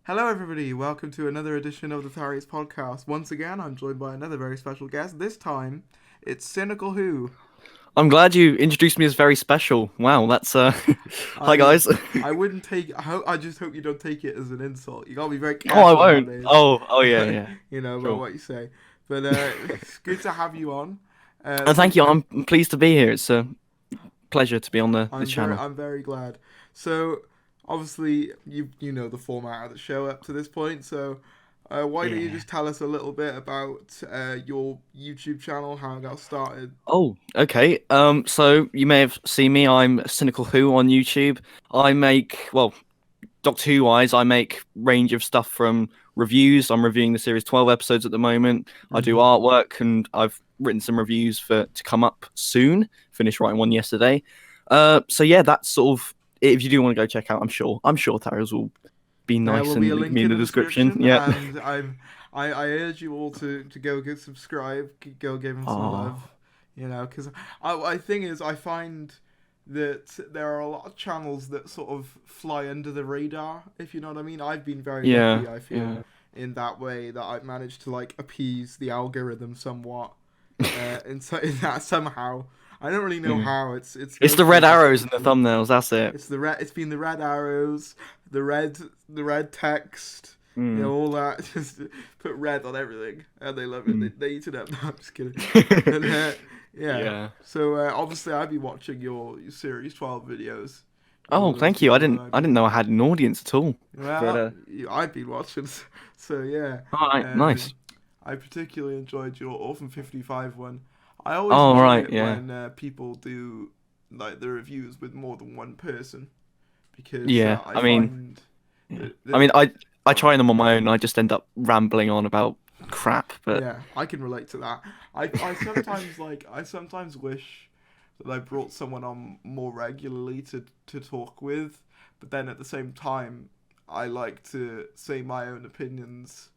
Hello, everybody. Welcome to another edition of the Tharries Podcast. Once again, I'm joined by another very special guest. This time, it's Cynical Who. I'm glad you introduced me as very special. Wow, that's I Hi mean, guys. I wouldn't take. I just hope you don't take it as an insult. You gotta be very Oh, I careful won't. nowadays. Oh yeah, yeah. About Sure. what you say. But it's good to have you on. And So thank you. I'm pleased to be here. It's a pleasure to be on the channel. I'm very glad. So obviously, you know the format of the show up to this point. So why don't you Yeah. just tell us a little bit about your YouTube channel, how it got started? Oh, okay. So you may have seen me. I'm Cynical Who on YouTube. I make Doctor Who wise, I make range of stuff from reviews. I'm reviewing the series 12 episodes at the moment. I do Mm-hmm. artwork, and I've written some reviews to come up soon. Finished writing one yesterday. So yeah, that's sort of it. If you do want to go check out, I'm sure Tarios will be There nice will be and a link link me in in the the description. description, Yeah. and I urge you all to go get subscribe, go give him some Oh, love, because I thing is I find that there are a lot of channels that sort of fly under the radar, if you know what I mean. I've been very yeah, lucky, I feel, yeah. in that way that I've managed to like appease the algorithm somewhat, in that somehow. I don't really know Yeah. how. It's It's the mostly red just arrows in the thumbnails. That's it. it's the red. It's been the red arrows, the red text. Mm. All that. Just put red on everything, and they love it. They, Mm. they eat it up. No, I'm just kidding. And yeah. Yeah. So obviously, I've been watching your series 12 videos. Oh, Those thank you. I people that didn't I've I been. didn't know I had an audience at all. But Well, I've been watching. So yeah. all right, Um, nice. I particularly enjoyed your Orphan 55 one. I always Oh, enjoy right, it yeah. when people do like the reviews with more than one person because Yeah. I I mean, find yeah. I that mean, I go on. try them on my own. I just end up rambling on about crap. But Yeah, I can relate to that. I sometimes I sometimes wish that I brought someone on more regularly to talk with, but then at the same time I like to say my own opinions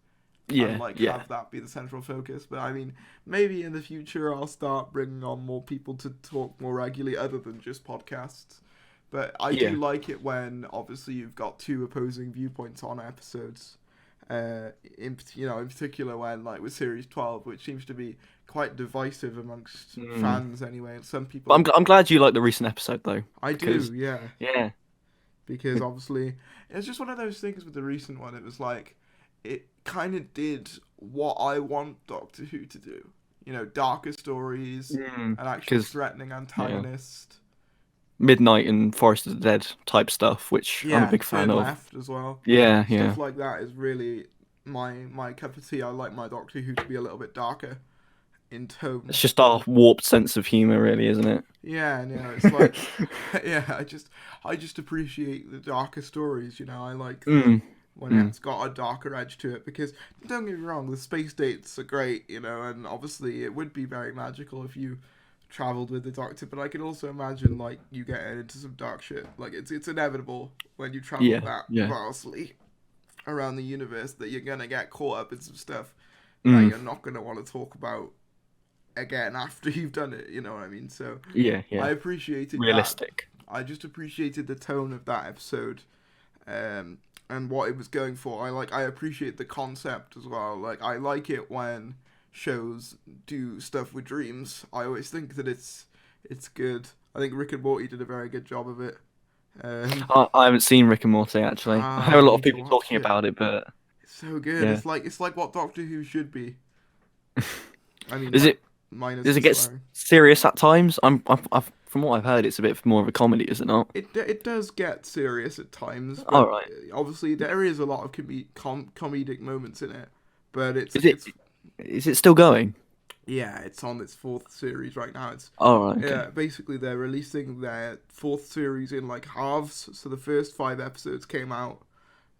and yeah, like yeah, have that be the central focus. But I mean, maybe in the future I'll start bringing on more people to talk more regularly other than just podcasts. But I do yeah, like it when obviously you've got two opposing viewpoints on episodes. In particular when like with series 12, which seems to be quite divisive amongst mm. fans anyway, and some But people I'm glad you like the recent episode though, I do, because yeah, yeah, because obviously it's just one of those things with the recent one. It was like it kind of did what I want Doctor Who to do. Darker stories, an actual because threatening yeah, antagonist. Midnight and Forest of the Dead type stuff, which I'm a Yeah, big fan turn of. left as well. Yeah, yeah. Stuff like that is really my cup of tea. I like my Doctor Who to be a little bit darker in tone. It's just our warped sense of humor, really, isn't it? Yeah, and it's like yeah, I just appreciate the darker stories. I like the Mm, when mm. it's got a darker edge to it because don't get me wrong, the space dates are great, and obviously it would be very magical if you traveled with the Doctor, but I can also imagine like you getting into some dark shit. Like it's inevitable when you travel Yeah, that yeah. vastly around the universe that you're gonna get caught up in some stuff that Mm, you're not gonna want to talk about again after you've done it. You know what I mean? So yeah, I yeah. appreciated that. Realistic. I just appreciated the tone of that episode, and what it was going for. I appreciate the concept as well. Like I like it when shows do stuff with dreams. I always think that it's good. I think Rick and Morty did a very good job of it. Um, I haven't seen Rick and Morty actually. I hear a you lot of need to people watch talking it. about it, but It's so good. yeah. It's like what Doctor Who should be. I mean, Is it minus does the it get swearing. serious at times? I've from what I've heard, it's a bit more of a comedy, is it not? It does get serious at times, All but right. obviously there is a lot of comedic moments in it. But it's Is it it's is it still going? yeah, it's on its fourth series right now. It's All right. Okay. yeah, basically they're releasing their fourth series in like halves. So the first 5 episodes came out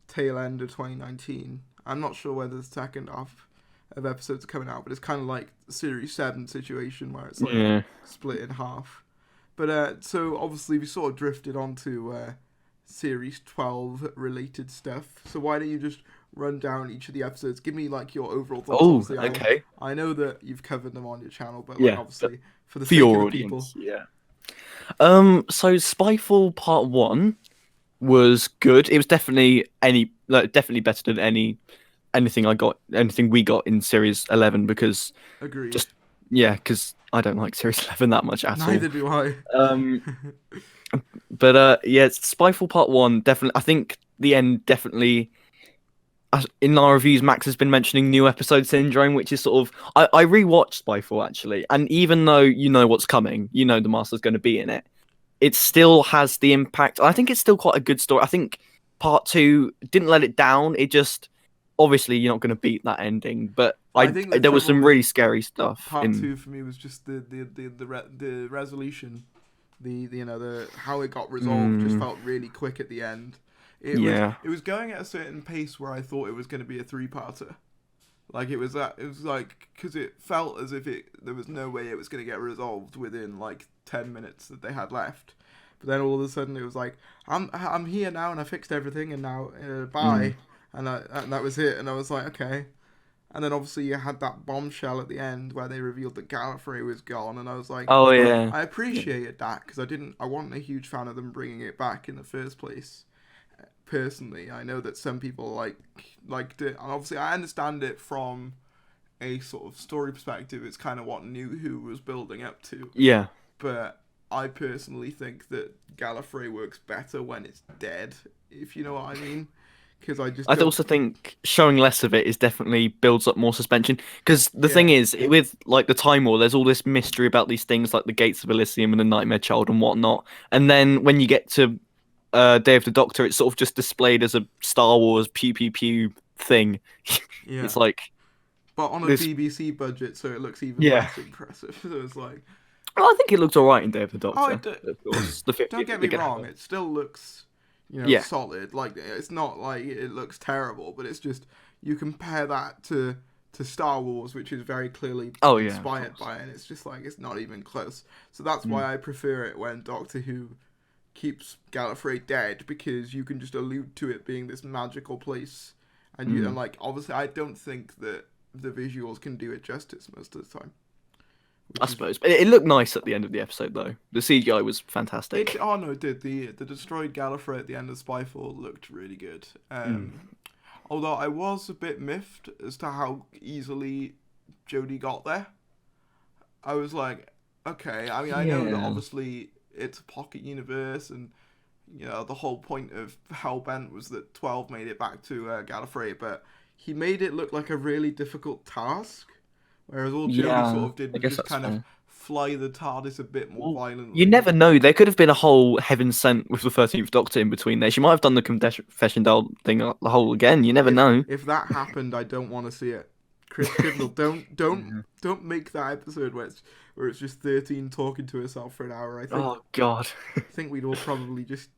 tail end of 2019. I'm not sure whether the second half of episodes are coming out, but it's kind of like series 7 situation where it's like Yeah. split in half. But so obviously we sort of drifted onto series 12 related stuff. So why don't you just run down each of the episodes? Give me like your overall thoughts. Oh, Obviously, okay. I know that you've covered them on your channel, but like Yeah. But obviously for the for sake of your the people. audience, yeah. So Spyfall Part 1. was good. It was definitely definitely better than anything we got in Series 11 because Agreed. just because I don't like Series 11 that much at Neither do I. all. But yeah, Spyfall Part 1 definitely. I think the end definitely. In our reviews, Max has been mentioning new episode syndrome, which is sort of. I rewatched Spyfall actually, and even though you know what's coming, you know the Master's going to be in it, it still has the impact. I think it's still quite a good story. I think Part 2 didn't let it down. It just obviously you're not going to beat that ending, but I think there was some really scary stuff. Part 2 for me was just the resolution, the how it got resolved just felt really quick at the end. It was going at a certain pace where I thought it was going to be a 3-parter. Like it was like because it felt as if there was no way it was going to get resolved within like 10 minutes that they had left. But then all of a sudden it was like I'm here now and I fixed everything and now bye. And that was it. And I was like, okay. And then obviously you had that bombshell at the end where they revealed that Gallifrey was gone, and I was like, oh yeah, I appreciated that because I wasn't a huge fan of them bringing it back in the first place. Personally, I know that some people liked it, and obviously I understand it from a sort of story perspective. It's kind of what New Who was building up to. Yeah. But I personally think that Gallifrey works better when it's dead, if you know what I mean. Because I also think showing less of it is definitely builds up more suspension. Because the thing is, with like the Time War, there's all this mystery about these things like the Gates of Elysium and the Nightmare Child and whatnot. And then when you get to Day of the Doctor, it's sort of just displayed as a Star Wars pew pew pew thing. Yeah. It's like, but on a BBC budget, so it looks even less impressive. So it's like, well, I think it looked alright in Day of the Doctor. Don't get me wrong, it still looks solid. Like it's not like it looks terrible, but it's just you compare that to Star Wars, which is very clearly inspired by it, and it's just like it's not even close. So that's why I prefer it when Doctor Who keeps Gallifrey dead, because you can just allude to it being this magical place, and and like obviously I don't think that the visuals can do it justice most of the time. I suppose, but it looked nice at the end of the episode though. The CGI was fantastic. It did. The destroyed Gallifrey at the end of Spyfall looked really good. Although I was a bit miffed as to how easily Jodie got there. I was like, okay. I mean, I know that obviously it's a pocket universe, and the whole point of Hellbent was that 12 made it back to Gallifrey, but he made it look like a really difficult task. Whereas all Jodie sort of did was just kind of fly the TARDIS a bit more violently. You never know. There could have been a whole Heaven Sent with the 13th Doctor in between there. She might have done the confession doll thing the whole again. You never know. If that happened, I don't want to see it. Chris Chibnall, don't make that episode where it's just 13 talking to herself for an hour. I think. Oh God. I think we'd all probably just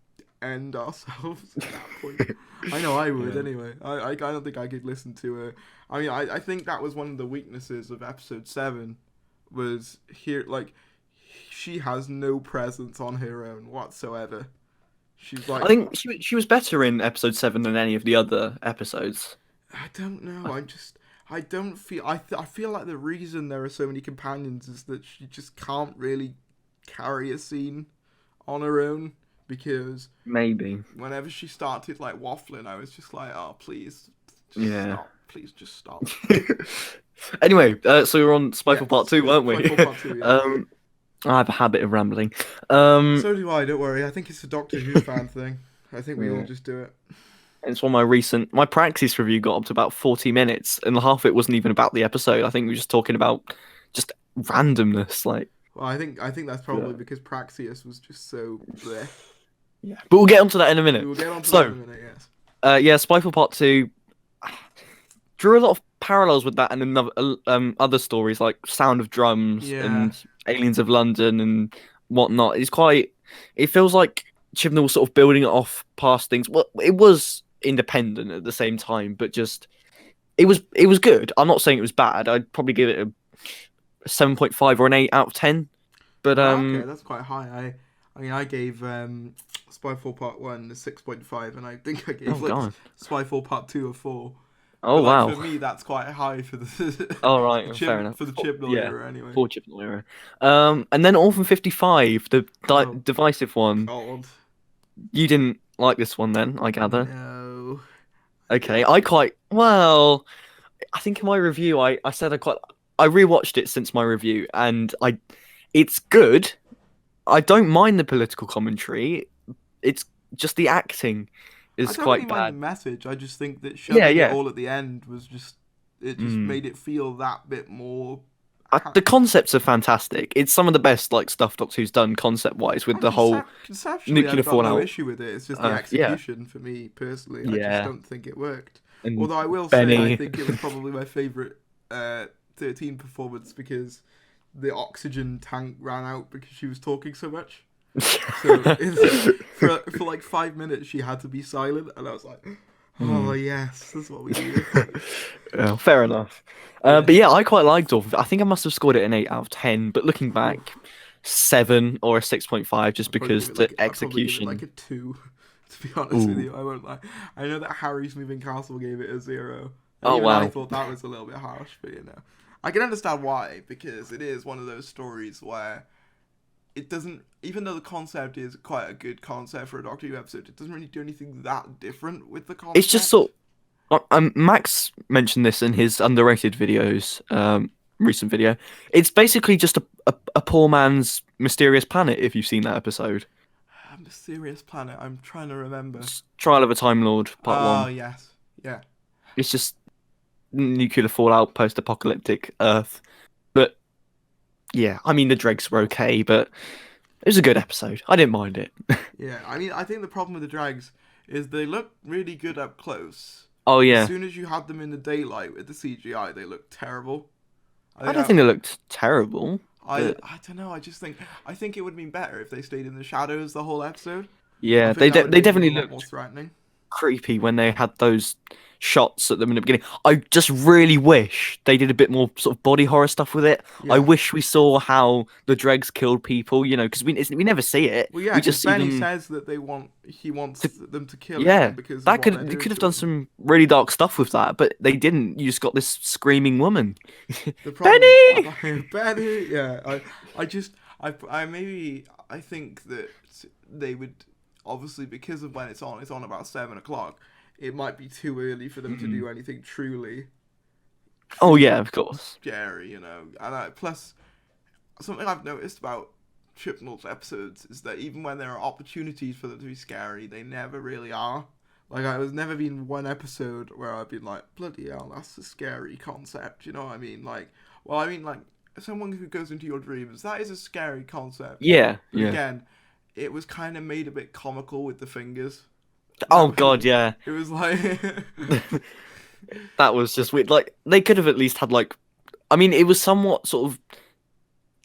end ourselves at that point. I know I would anyway. I don't think I could listen to her. I mean, I think that was one of the weaknesses of episode 7, was here, like, she has no presence on her own whatsoever. She's like, I think she was better in episode 7 than any of the other episodes. I don't know. I don't feel. I feel like the reason there are so many companions is that she just can't really carry a scene on her own, because maybe whenever she started like waffling, I was just like, oh please, stop. Please just stop. Anyway, so we were on Spyfall Part 2, weren't we? Spyfall Part 2, yeah. I have a habit of rambling. So do I, don't worry. I think it's a Doctor Who fan thing. I think we all just do it. It's one of my Praxis review got up to about 40 minutes, and half of it wasn't even about the episode. I think we were just talking about just randomness. Like, well, I think that's probably because Praxis was just so bleh. Yeah. But we'll get onto that in a minute. We'll get onto that in a minute, yes. Spyfall Part 2 drew a lot of parallels with that and another other stories like Sound of Drums and Aliens of London and whatnot. It feels like Chibnall was sort of building it off past things. Well, it was independent at the same time, but just it was good. I'm not saying it was bad. I'd probably give it a 7.5 or an 8 out of 10. But okay, that's quite high. I mean, I gave Spyfall Part 1 a 6.5, and I think I gave Spyfall Part 2 a 4. Oh, but, wow. For me, that's quite high for the fair enough. For the Chibnall era, anyway. For Chibnall era. And then Orphan 55, the divisive one. God. You didn't like this one then, I gather. No. Okay, I think in my review I said I rewatched it since my review and it's good. I don't mind the political commentary. It's just the acting I is don't really quite mind the bad. message. I just think that Yeah, shoving it yeah. all at the end was just it just Mm. made it feel that bit more. The concepts are fantastic. It's some of the best like stuff Doctor Who's done concept wise with the whole Conceptually, nuclear I've got no fallout. issue with it. It's just the Yeah, execution for me personally. I just yeah. don't think it worked. And Although I will say, I Benny. think it was probably my favorite 13 performance because the oxygen tank ran out because she was talking so much. So for like 5 minutes, she had to be silent, and I was like, "Oh yes, that's what we needed." Yeah, fair enough. Yeah. But yeah, I quite liked Orphan. I think I must have scored it an 8 out of 10. But looking back, 7 or a 6.5, just because the I'd probably give it like execution. a 2. To be honest with Ooh. you, I won't lie. I know that Harry's Moving Castle gave it a 0. And Oh even I wow. thought that was a little bit harsh, but you know, I can understand why because it is one of those stories where it doesn't, even though the concept is quite a good concept for a Doctor Who episode, it doesn't really do anything that different with the It's just concept. sort. Max mentioned this in his underrated videos, recent video. It's basically just a poor man's mysterious planet. If you've seen that episode, A Mysterious Planet. I'm trying to remember. it's Trial of a Time Lord Part Oh 1. yes, yeah. It's just nuclear fallout, post-apocalyptic Earth. But yeah, I mean the dregs were okay, but it was a good episode. I didn't mind it. Yeah, I mean, I think the problem with the drags is they look really good up close. Oh As yeah, soon as you had them in the daylight with the CGI, they look terrible. I don't think it looked terrible, but I don't know. I think it would have been better if they stayed in the shadows the whole episode. I yeah, think that would they have made them definitely a lot more looked threatening. creepy when they had those shots at them in the beginning. I just really wish they did a bit more sort of body horror stuff with it. I Yeah. wish we saw how the dregs killed people, you know, because we never see it. Well, yeah, We because just see Benny them. says that he wants To, them to kill yeah, him because of that what could they're they doing could have to done him. some really dark stuff with that, but they didn't. You just got this screaming woman. The problem, Benny. Benny, yeah, I think that they would obviously because of when it's on about 7 o'clock. It might be too early for them to do anything truly Oh yeah, of course. scary, you know. And plus, something I've noticed about Chibnall's episodes is that even when there are opportunities for them to be scary, they never really are. Like, there's never been one episode where I've been like, bloody hell, that's a scary concept, you know what I mean? Like, well, I mean, like, someone who goes into your dreams, that is a scary concept. Yeah, But yeah. again, it was kind of made a bit comical with the fingers. Oh That- god, yeah. It was like... That was just weird. Like they could have at least had like, I mean, it was somewhat sort of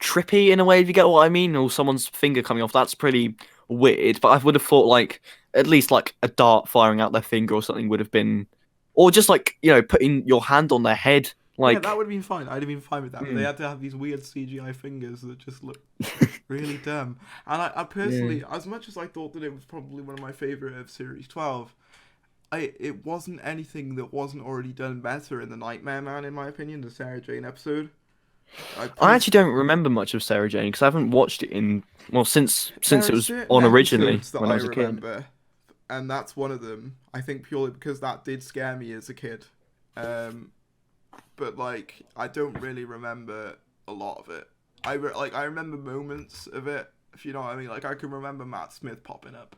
trippy in a way, if you get what I mean, or someone's finger coming off. That's pretty weird. But I would have thought like at least like a dart firing out their finger or something would have been, or just like putting your hand on their head. Yeah, Like that would have been fine. I'd have been fine with that. But they had to have these weird CGI fingers that just look really dumb. And I personally, as much as I thought that it was probably one of my favourite of Series 12, it wasn't anything that wasn't already done better in The Nightmare Man, in my opinion, the Sarah Jane episode. I actually don't remember much of Sarah Jane because I haven't watched it since There it are was certain on originally episodes that when I was a kid. remember, and that's one of them. I think purely because that did scare me as a kid. But like I don't really remember a lot of it. I remember moments of it, if you know what I mean. Like I can remember Matt Smith popping up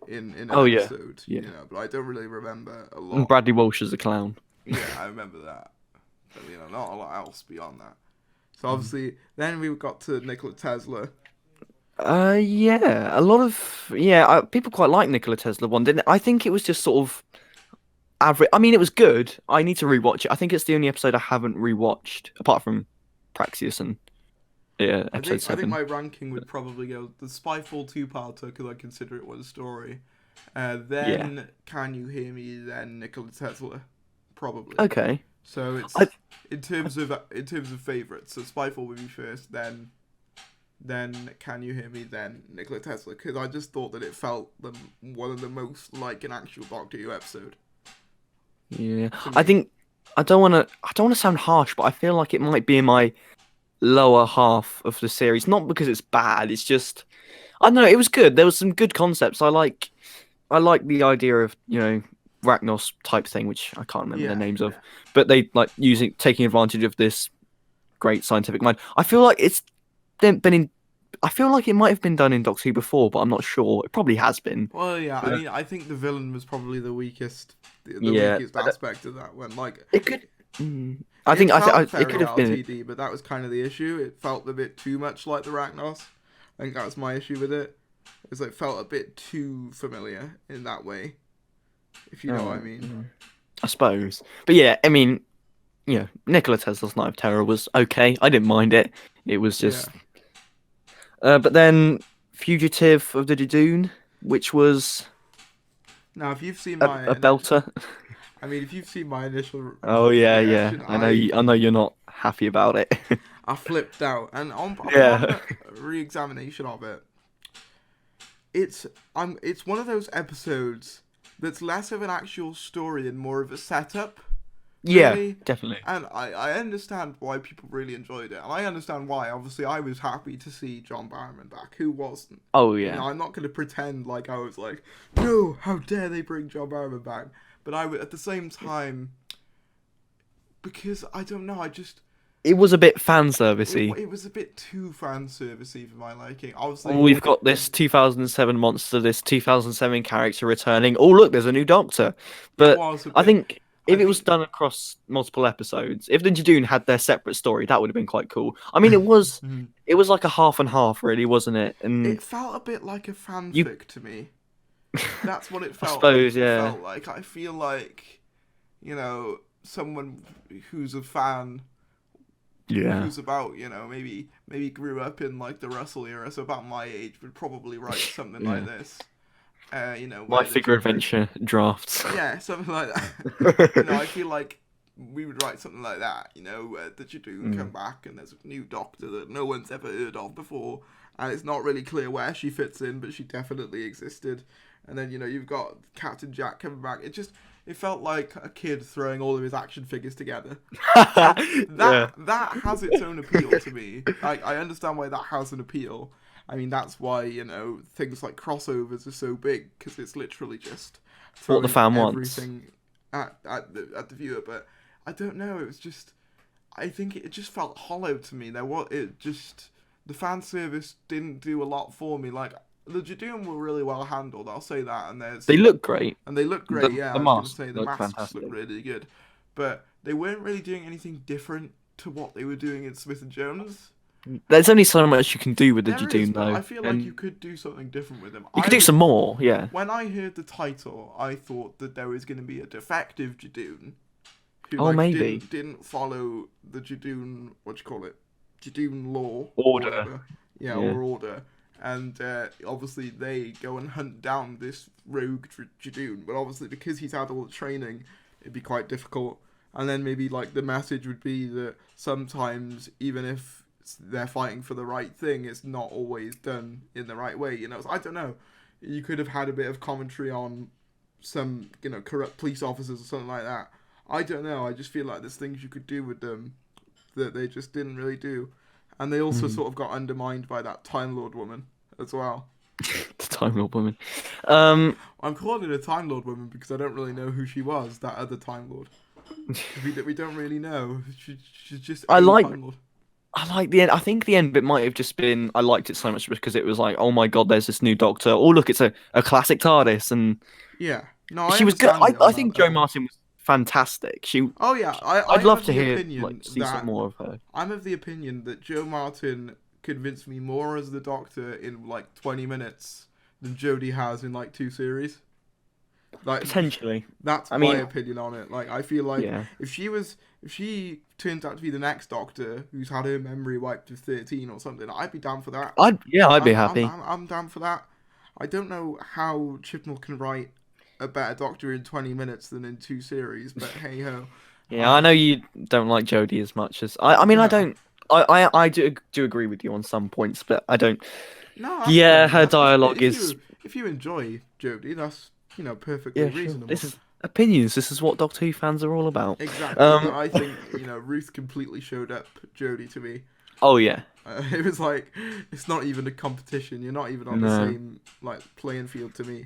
in an Oh, yeah. episode, Yeah. you know, but I don't really remember a And lot. Bradley Walsh as a clown. Yeah, I remember that. But not a lot else beyond that. So Hmm. obviously, then we got to Nikola Tesla. Yeah, a lot of people quite like Nikola Tesla one, didn't it? I think it was just sort of average. I mean, it was good. I need to rewatch it. I think it's the only episode I haven't rewatched, apart from Praxius and episode I 7. think my ranking would probably go the Spyfall 2-parter because I consider it was a story. Then Can You Hear Me? Then Nikola Tesla, probably. Okay. So it's in terms of favourites. So Spyfall would be first, then Can You Hear Me? Then Nikola Tesla, because I just thought that it felt one of the most like an actual Doctor Who episode. Yeah, To I me. think I don't want to sound harsh, but I feel like it might be in my lower half of the series. Not because it's bad. It's just I don't know. It was good. There was some good concepts. I I like the idea of Ragnos type thing, which I can't remember the Yeah, names of, yeah. but they like taking advantage of this great scientific mind. I feel like it's been in. I feel like it might have been done in Doctor Who before, but I'm not sure. It probably has been. Well, yeah. I But, mean, I think the villain was probably the weakest, yeah, aspect of that one. Like, it could. I it think felt it very could have been. RTD, but that was kind of the issue. It felt a bit too much like the Ragnos. I think that was my issue with it. It was like felt a bit too familiar in that way, if you know what I mean. I suppose, but yeah, I mean, Nikola Tesla's Night of Terror was okay. I didn't mind it. It was just. But then Fugitive of the Judoon, which was Now, if you've seen a belter. I mean, if you've seen my initial Oh yeah, reaction, I know. I know you're not happy about it. I flipped out, and on Yeah. re-examination of it, it's one of those episodes that's less of an actual story and more of a setup. Yeah, Really. definitely. And I understand why people really enjoyed it, and I understand why. Obviously, I was happy to see John Barrowman back. Who wasn't? Oh yeah. I'm not going to pretend like I was like, no, how dare they bring John Barrowman back? But I would, at the same time, because I don't know, It was a bit fan servicey. it was a bit too fan servicey for my liking. Obviously, We've got this 2007 monster, this 2007 character returning. Oh look, there's a new Doctor. But I think if it was done across multiple episodes, if the Judoon had their separate story, that would have been quite cool. I mean, it was like a half and half, really, wasn't it? And it felt a bit like a fanfic to me. That's what it felt. I suppose, like. yeah. It felt like I feel like, someone who's a fan. Yeah. Who's about, maybe grew up in like the Russell era, so about my age, would probably write something like this. My figure adventure drafts. Yeah, something like that. I feel like we would write something like that. The Judoon come back and there's a new Doctor that no one's ever heard of before, and it's not really clear where she fits in, but she definitely existed. And then you've got Captain Jack coming back. It felt like a kid throwing all of his action figures together. That has its own appeal to me. I understand why that has an appeal. I mean, that's why, things like crossovers are so big, because it's literally just what the fan everything wants at the viewer. But I don't know, it was just, I think it just felt hollow to me. The fan service didn't do a lot for me. Like, the Judoon were really well handled, I'll say that. And they look great. And they look great, yeah. The masks fantastic. look really good. But they weren't really doing anything different to what they were doing in Smith and Jones. There's only so much you can do with the Judoon, though. I feel like you could do something different with them. You could do some more, yeah. When I heard the title, I thought that there was going to be a defective Judoon. Who, maybe. Didn't follow the Judoon, Judoon law. Order. Or order. And obviously they go and hunt down this rogue Judoon. But obviously because he's had all the training, it'd be quite difficult. And then maybe like the message would be that sometimes, even if they're fighting for the right thing, it's not always done in the right way. So I don't know. You could have had a bit of commentary on some, corrupt police officers or something like that. I don't know. I just feel like there's things you could do with them that they just didn't really do. And they also sort of got undermined by that Time Lord woman as well. The Time Lord woman. I'm calling it a Time Lord woman because I don't really know who she was, that other Time Lord. we don't really know. She's just Time Lord. I like the end. I think the end bit might have just been. I liked it so much because it was like, oh my god, there's this new Doctor. Oh look, it's a classic TARDIS, and yeah, no, she was good. I think Jo Martin was fantastic. Oh yeah, I'd love to hear see some more of her. I'm of the opinion that Jo Martin convinced me more as the Doctor in like 20 minutes than Jodie has in like 2 series. Like, potentially, that's my opinion on it. Like, I feel like if she turns out to be the next Doctor who's had her memory wiped to 13 or something, I'd be down for that. I'd be happy. I'm down for that. I don't know how Chibnall can write a better Doctor in 20 minutes than in 2 series, but hey ho. Yeah, I know you don't like Jodie as much as I mean, no. I don't. I do agree with you on some points, but I don't. No. Her dialogue is. If you enjoy Jodie, that's perfectly reasonable. Sure. This is opinions. This is what Doctor Who fans are all about. Exactly. I think Ruth completely showed up Jodie to me. Oh yeah. It was like it's not even a competition. You're not even on the same like playing field to me.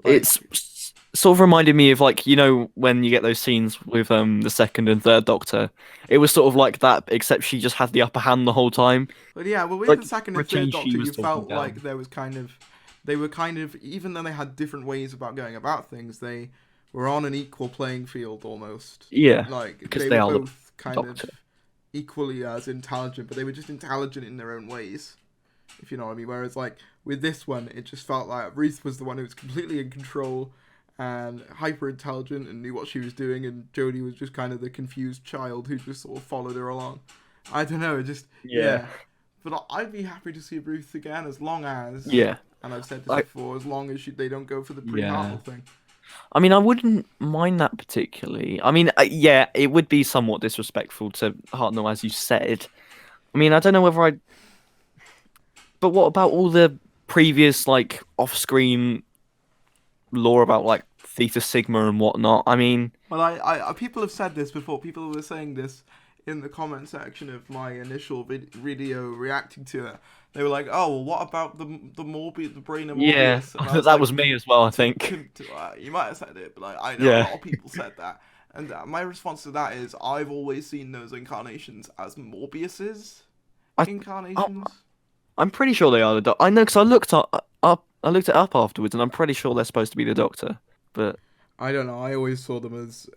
Like, It's sort of reminded me of like, you know, when you get those scenes with the second and third Doctor. It was sort of like that, except she just had the upper hand the whole time. but yeah, well, with Like the second and third pretend she Doctor, was you talking felt down. like there was kind of, they were kind of, even though they had different ways about going about things, they were on an equal playing field almost. Yeah, Like because they they were are the both kind Doctor. of equally as intelligent, but they were just intelligent in their own ways, if you know what I mean. Whereas like with this one, it just felt like Ruth was the one who was completely in control and hyper intelligent and knew what she was doing, and Jodie was just kind of the confused child who just sort of followed her along. I don't know, just Yeah, But I'd be happy to see Ruth again as long as, yeah, and I've said this I before, as long as they don't go for the yeah. pre-Hartnell thing. I mean, I wouldn't mind that particularly. I mean, yeah, it would be somewhat disrespectful to Hartnell, as you said. I mean, I don't know whether I. But what about all the previous like off-screen lore about like Theta Sigma and whatnot? I mean, Well, people have said this before. People were saying this in the comment section of my initial video reacting to it. They were like, "Oh, well, what about the Morbius, the brain of yeah, Morbius?" And I was that like, was me as well, I think. You might have said it, but like, I know a Yeah, lot of people said that. And my response to that is, I've always seen those incarnations as Morbius's I, I incarnations. I'm pretty sure they are the Doctor. I know because I looked I looked it up afterwards, and I'm pretty sure they're supposed to be the Doctor. But I don't know. I always saw them as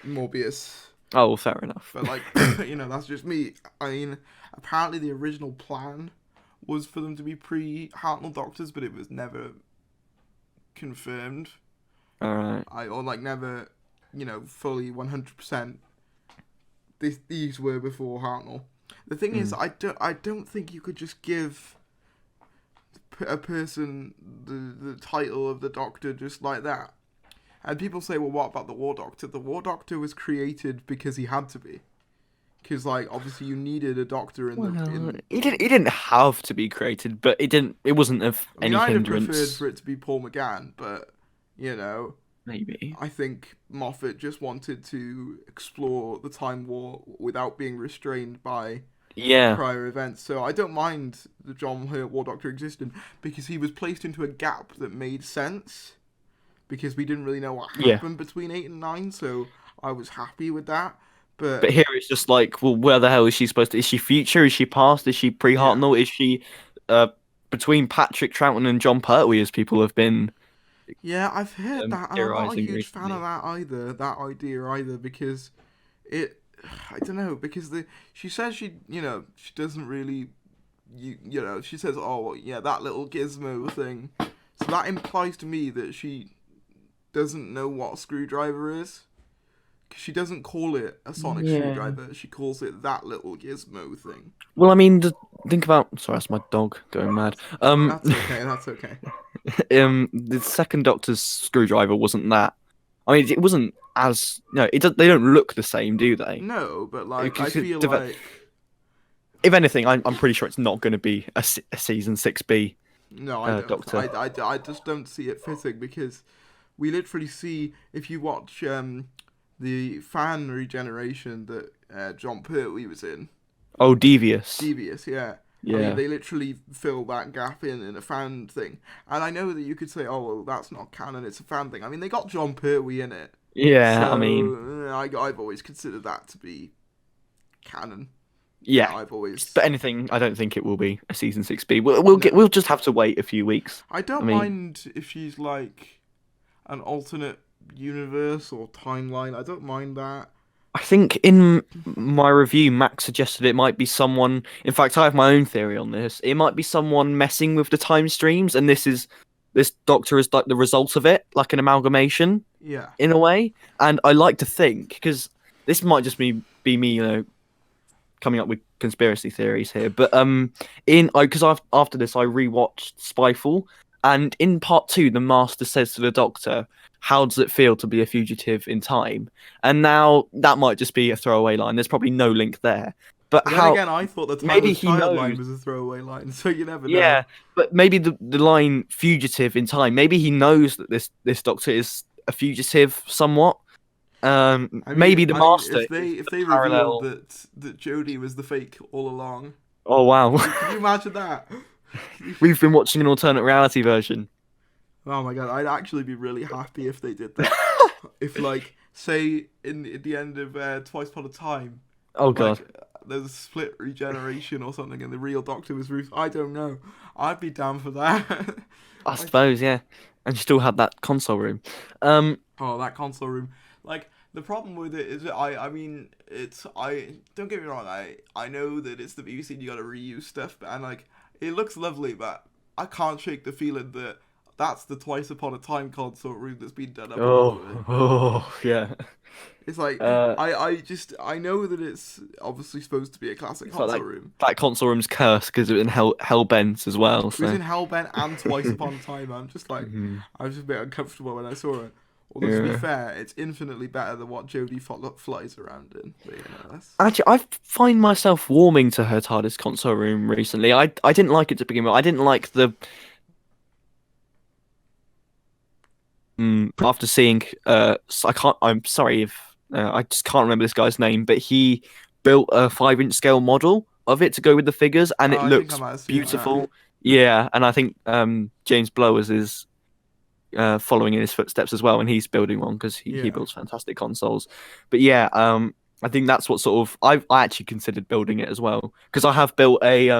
Morbius. oh, well, fair enough. But like, that's just me. I mean, apparently the original plan was for them to be pre-Hartnell Doctors, but it was never confirmed. All right. Or like never, fully 100%. These were before Hartnell. The thing is, I don't think you could just give a person the title of the Doctor just like that. And people say, well, what about the War Doctor? The War Doctor was created because he had to be. Because, like, obviously you needed a doctor in the... He didn't have to be created, but it wasn't of I mean, any I'd have hindrance. preferred for it to be Paul McGann, but, Maybe. I think Moffat just wanted to explore the Time War without being restrained by Yeah. prior events. So I don't mind the John Hurt War Doctor existing, because he was placed into a gap that made sense, because we didn't really know what happened between 8 and 9, so I was happy with that. But here it's just like, well, where the hell is she supposed to? Is she future? Is she past? Is she pre-Hartnell? Is she between Patrick Troughton and John Pertwee, as people have been yeah, I've heard that, and I'm not a theorizing huge fan recently? of that idea either, because I don't know, because she says she doesn't really, she says, oh, yeah, that little gizmo thing, so that implies to me that she doesn't know what a screwdriver is. Because she doesn't call it a sonic screwdriver, she calls it that little gizmo thing. Well, I mean, think about. Sorry, that's my dog going mad. That's okay. That's okay. The second Doctor's screwdriver wasn't that. I mean, it wasn't as they don't look the same, do they? No, but like I Because feel like if anything, I'm pretty sure it's not going to be a season 6B. no, I don't. Doctor. I just don't see it fitting, because we literally see, if you watch the fan regeneration that John Pertwee was in. Oh, Devious. Devious, yeah. Yeah. I mean, they literally fill that gap in a fan thing. And I know that you could say, oh, well, that's not canon, it's a fan thing. I mean, they got John Pertwee in it. Yeah, so, I mean... I've always considered that to be canon. Yeah. I've always... But anything, I don't think it will be a season 6B. We'll just have to wait a few weeks. I don't mind if she's like an alternate universe or timeline. I don't mind that. I think in my review, Max suggested it might be someone. In fact, I have my own theory on this. It might be someone messing with the time streams, and this Doctor is like the result of it, like an amalgamation. Yeah. In a way, and I like to think, because this might just be me, coming up with conspiracy theories here. But because after this, I rewatched Spyfall, and in part 2, the Master says to the Doctor, how does it feel to be a fugitive in time? And now that might just be a throwaway line. There's probably no link there. But then again, I thought the maybe he line was a throwaway line, so you never know. Yeah, but maybe the line "fugitive in time." Maybe he knows that this Doctor is a fugitive somewhat. Maybe the Master. If they revealed that Jodie was the fake all along. Oh wow! Can you imagine that? We've been watching an alternate reality version. Oh my god, I'd actually be really happy if they did that. If, like, say at the end of Twice Upon a Time, Oh god. like there's a split regeneration or something, and the real Doctor was Ruth. I don't know. I'd be down for that. I suppose, yeah. And you still had that console room. Oh, that console room. Like, the problem with it is that I mean, don't get me wrong, I know that it's the BBC and you gotta reuse stuff, and, like, it looks lovely, but I can't shake the feeling that that's the Twice Upon a Time console room that's been done up. Yeah. It's like, Uh, I know that it's obviously supposed to be a classic it's like console room. that console room's cursed because it was in Hellbent as well. It was So. in Hellbent and Twice Upon a Time. I'm just like, Mhm. I was just a bit uncomfortable when I saw it. Although, to be fair, it's infinitely better than what Jodie flies around in. But, Actually, I find myself warming to her TARDIS console room recently. I didn't like it to begin with. I didn't like the after seeing I'm sorry if I just can't remember this guy's name, but he built a 5-inch scale model of it to go with the figures, and it I think I looks might have seen that. beautiful. Yeah, and I think James Blowers is following in his footsteps as well, and he's building one because he Yeah. builds fantastic consoles. But yeah, I think that's what sort of I actually considered building it as well, because I have built a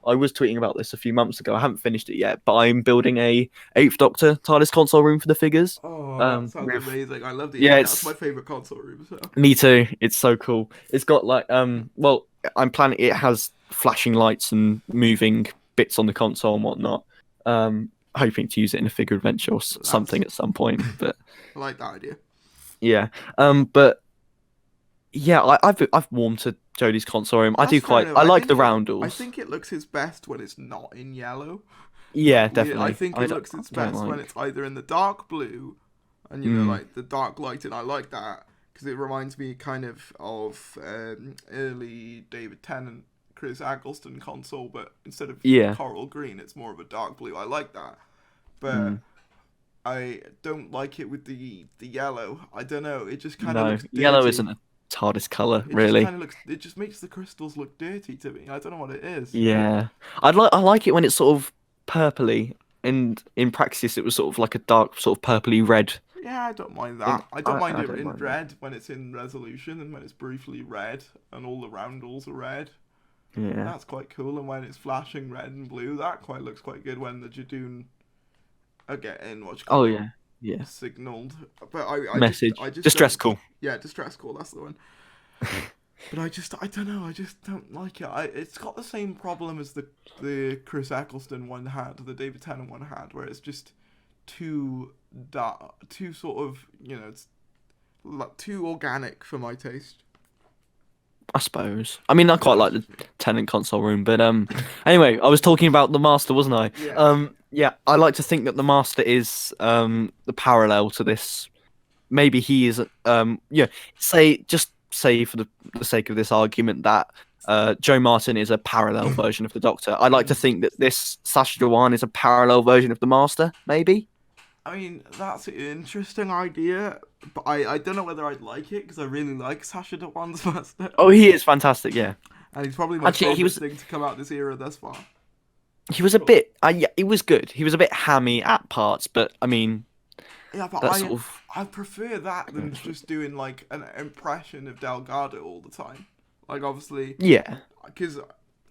I was tweeting about this a few months ago. I haven't finished it yet, but I'm building a Eighth Doctor TARDIS console room for the figures. Oh, that sounds with- amazing. I love the Yeah, that's it's my favourite console room. So. me too. It's so cool. It's got like well, I'm planning. It has flashing lights and moving bits on the console and whatnot. Hoping to use it in a figure adventure or something at some point. But I like that idea. yeah, but yeah, I've warmed to Jodie's console room. That's fair enough. I like think the roundels. I think it looks its best when it's not in yellow. Yeah, definitely. I think it looks its best when it's either in the dark blue, and you know, like the dark lighting. I like that because it reminds me kind of early David Tennant, Chris Eccleston console, but instead of coral green, it's more of a dark blue. I like that, but I don't like it with the yellow. I don't know. It just kind of looks dirty. Yellow isn't a TARDIS color, really. It just makes the crystals look dirty to me. I don't know what it is. Yeah, I like it when it's sort of purpley, and in Praxis it was sort of like a dark sort of purpley red. Yeah, I don't mind that. I don't mind it in red when it's in resolution and when it's briefly red and all the roundels are red. Yeah, that's quite cool. And when it's flashing red and blue, that looks quite good when the Jadoon are getting signaled. But I message. I just distress call. Yeah, distress call. That's the one. But I don't know. I just don't like it. It's got the same problem as the Chris Eccleston one had, the David Tennant one had, where it's just too sort of, you know, it's too organic for my taste. I suppose. I mean, I quite like the Tennant console room, but anyway, I was talking about the Master, wasn't I? Yeah. I like to think that the Master is the parallel to this. Maybe he is say for the sake of this argument that Joe Martin is a parallel version of the Doctor. I'd like to think that this Sacha Dhawan is a parallel version of the Master, maybe. I mean, that's an interesting idea, but I don't know whether I'd like it, because I really like Sacha Dhawan's Master. Oh, he is fantastic, yeah. And he's probably my favourite thing to come out this era thus far. He was a bit... it was good. He was a bit hammy at parts, but, I mean... Yeah, but I prefer that than just doing, like, an impression of Delgado all the time. Like, obviously... Yeah. Because...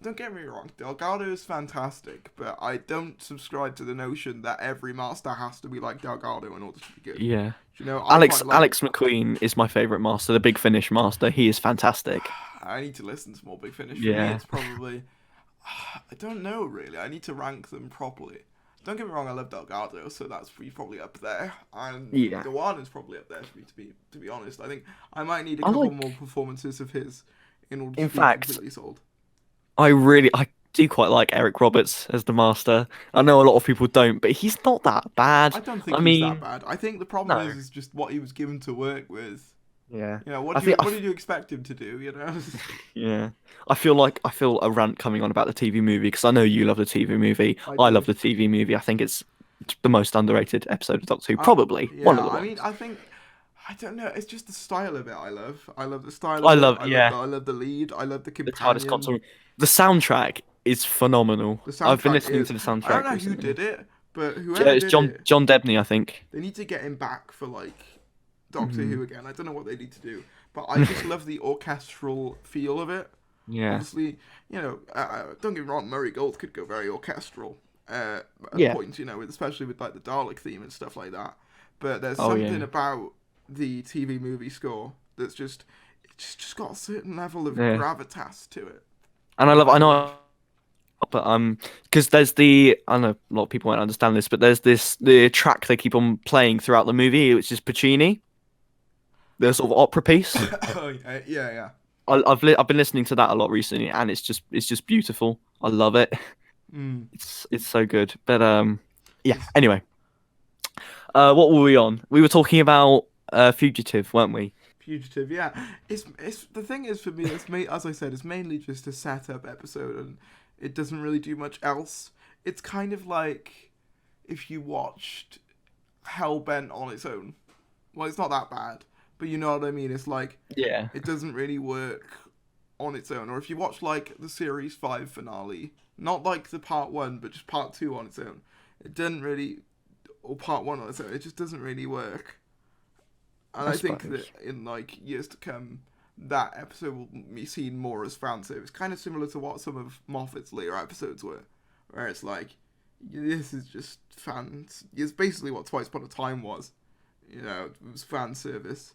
Don't get me wrong, Delgado is fantastic, but I don't subscribe to the notion that every Master has to be like Delgado in order to be good. Yeah. You know, Alex McQueen is my favourite Master, the Big Finish Master. He is fantastic. I need to listen to more Big Finish. For me, it's probably... I don't know, really. I need to rank them properly. Don't get me wrong, I love Delgado, so that's probably up there. And Dhawan is probably up there for me, to be honest. I think I might need a couple more performances of his in order to be completely sold. I do quite like Eric Roberts as the Master. I know a lot of people don't, but he's not that bad. I don't think he's that bad. I think the problem is just what he was given to work with. Yeah. You know, what did you expect him to do, you know? Yeah. I feel a rant coming on about the TV movie, because I know you love the TV movie. I love the TV movie. I think it's the most underrated episode of Doctor Who. Probably. One of the ones. I mean, I don't know. It's just the style of it. I love the style. I love the lead. I love the companion. The soundtrack is phenomenal. I've been listening to the soundtrack. I don't know who did it, But whoever It's did John it, John Debney, I think. they need to get him back for like Doctor Mhm. Who again. I don't know what they need to do, but I just love the orchestral feel of it. Yeah. Obviously, don't get me wrong, Murray Gold could go very orchestral at Yeah. points, especially with like the Dalek theme and stuff like that. But there's Oh, something yeah. about the TV movie score that's it's just got a certain level of Yeah. gravitas to it. And I know, but because there's I know a lot of people won't understand this, but there's the track they keep on playing throughout the movie, which is Puccini, the sort of opera piece. Oh yeah. I've been listening to that a lot recently, and it's just beautiful. I love it. Mm. It's so good. But yeah. Anyway, what were we on? We were talking about Fugitive, weren't we? Fugitive, yeah. It's the thing is for me, as I said, it's mainly just a setup episode, and it doesn't really do much else. It's kind of like if you watched Hellbent on its own. Well, it's not that bad, but you know what I mean. It's like Yeah. it doesn't really work on its own. Or if you watch like the series 5 finale, not like the part 1, but just part 2 on its own, it doesn't really, or part 1 on its own, it just doesn't really work. And I think that in like years to come, that episode will be seen more as fan service, kind of similar to what some of Moffat's later episodes were, where it's like, this is just fans. It's basically what Twice Upon a Time was, it was fan service.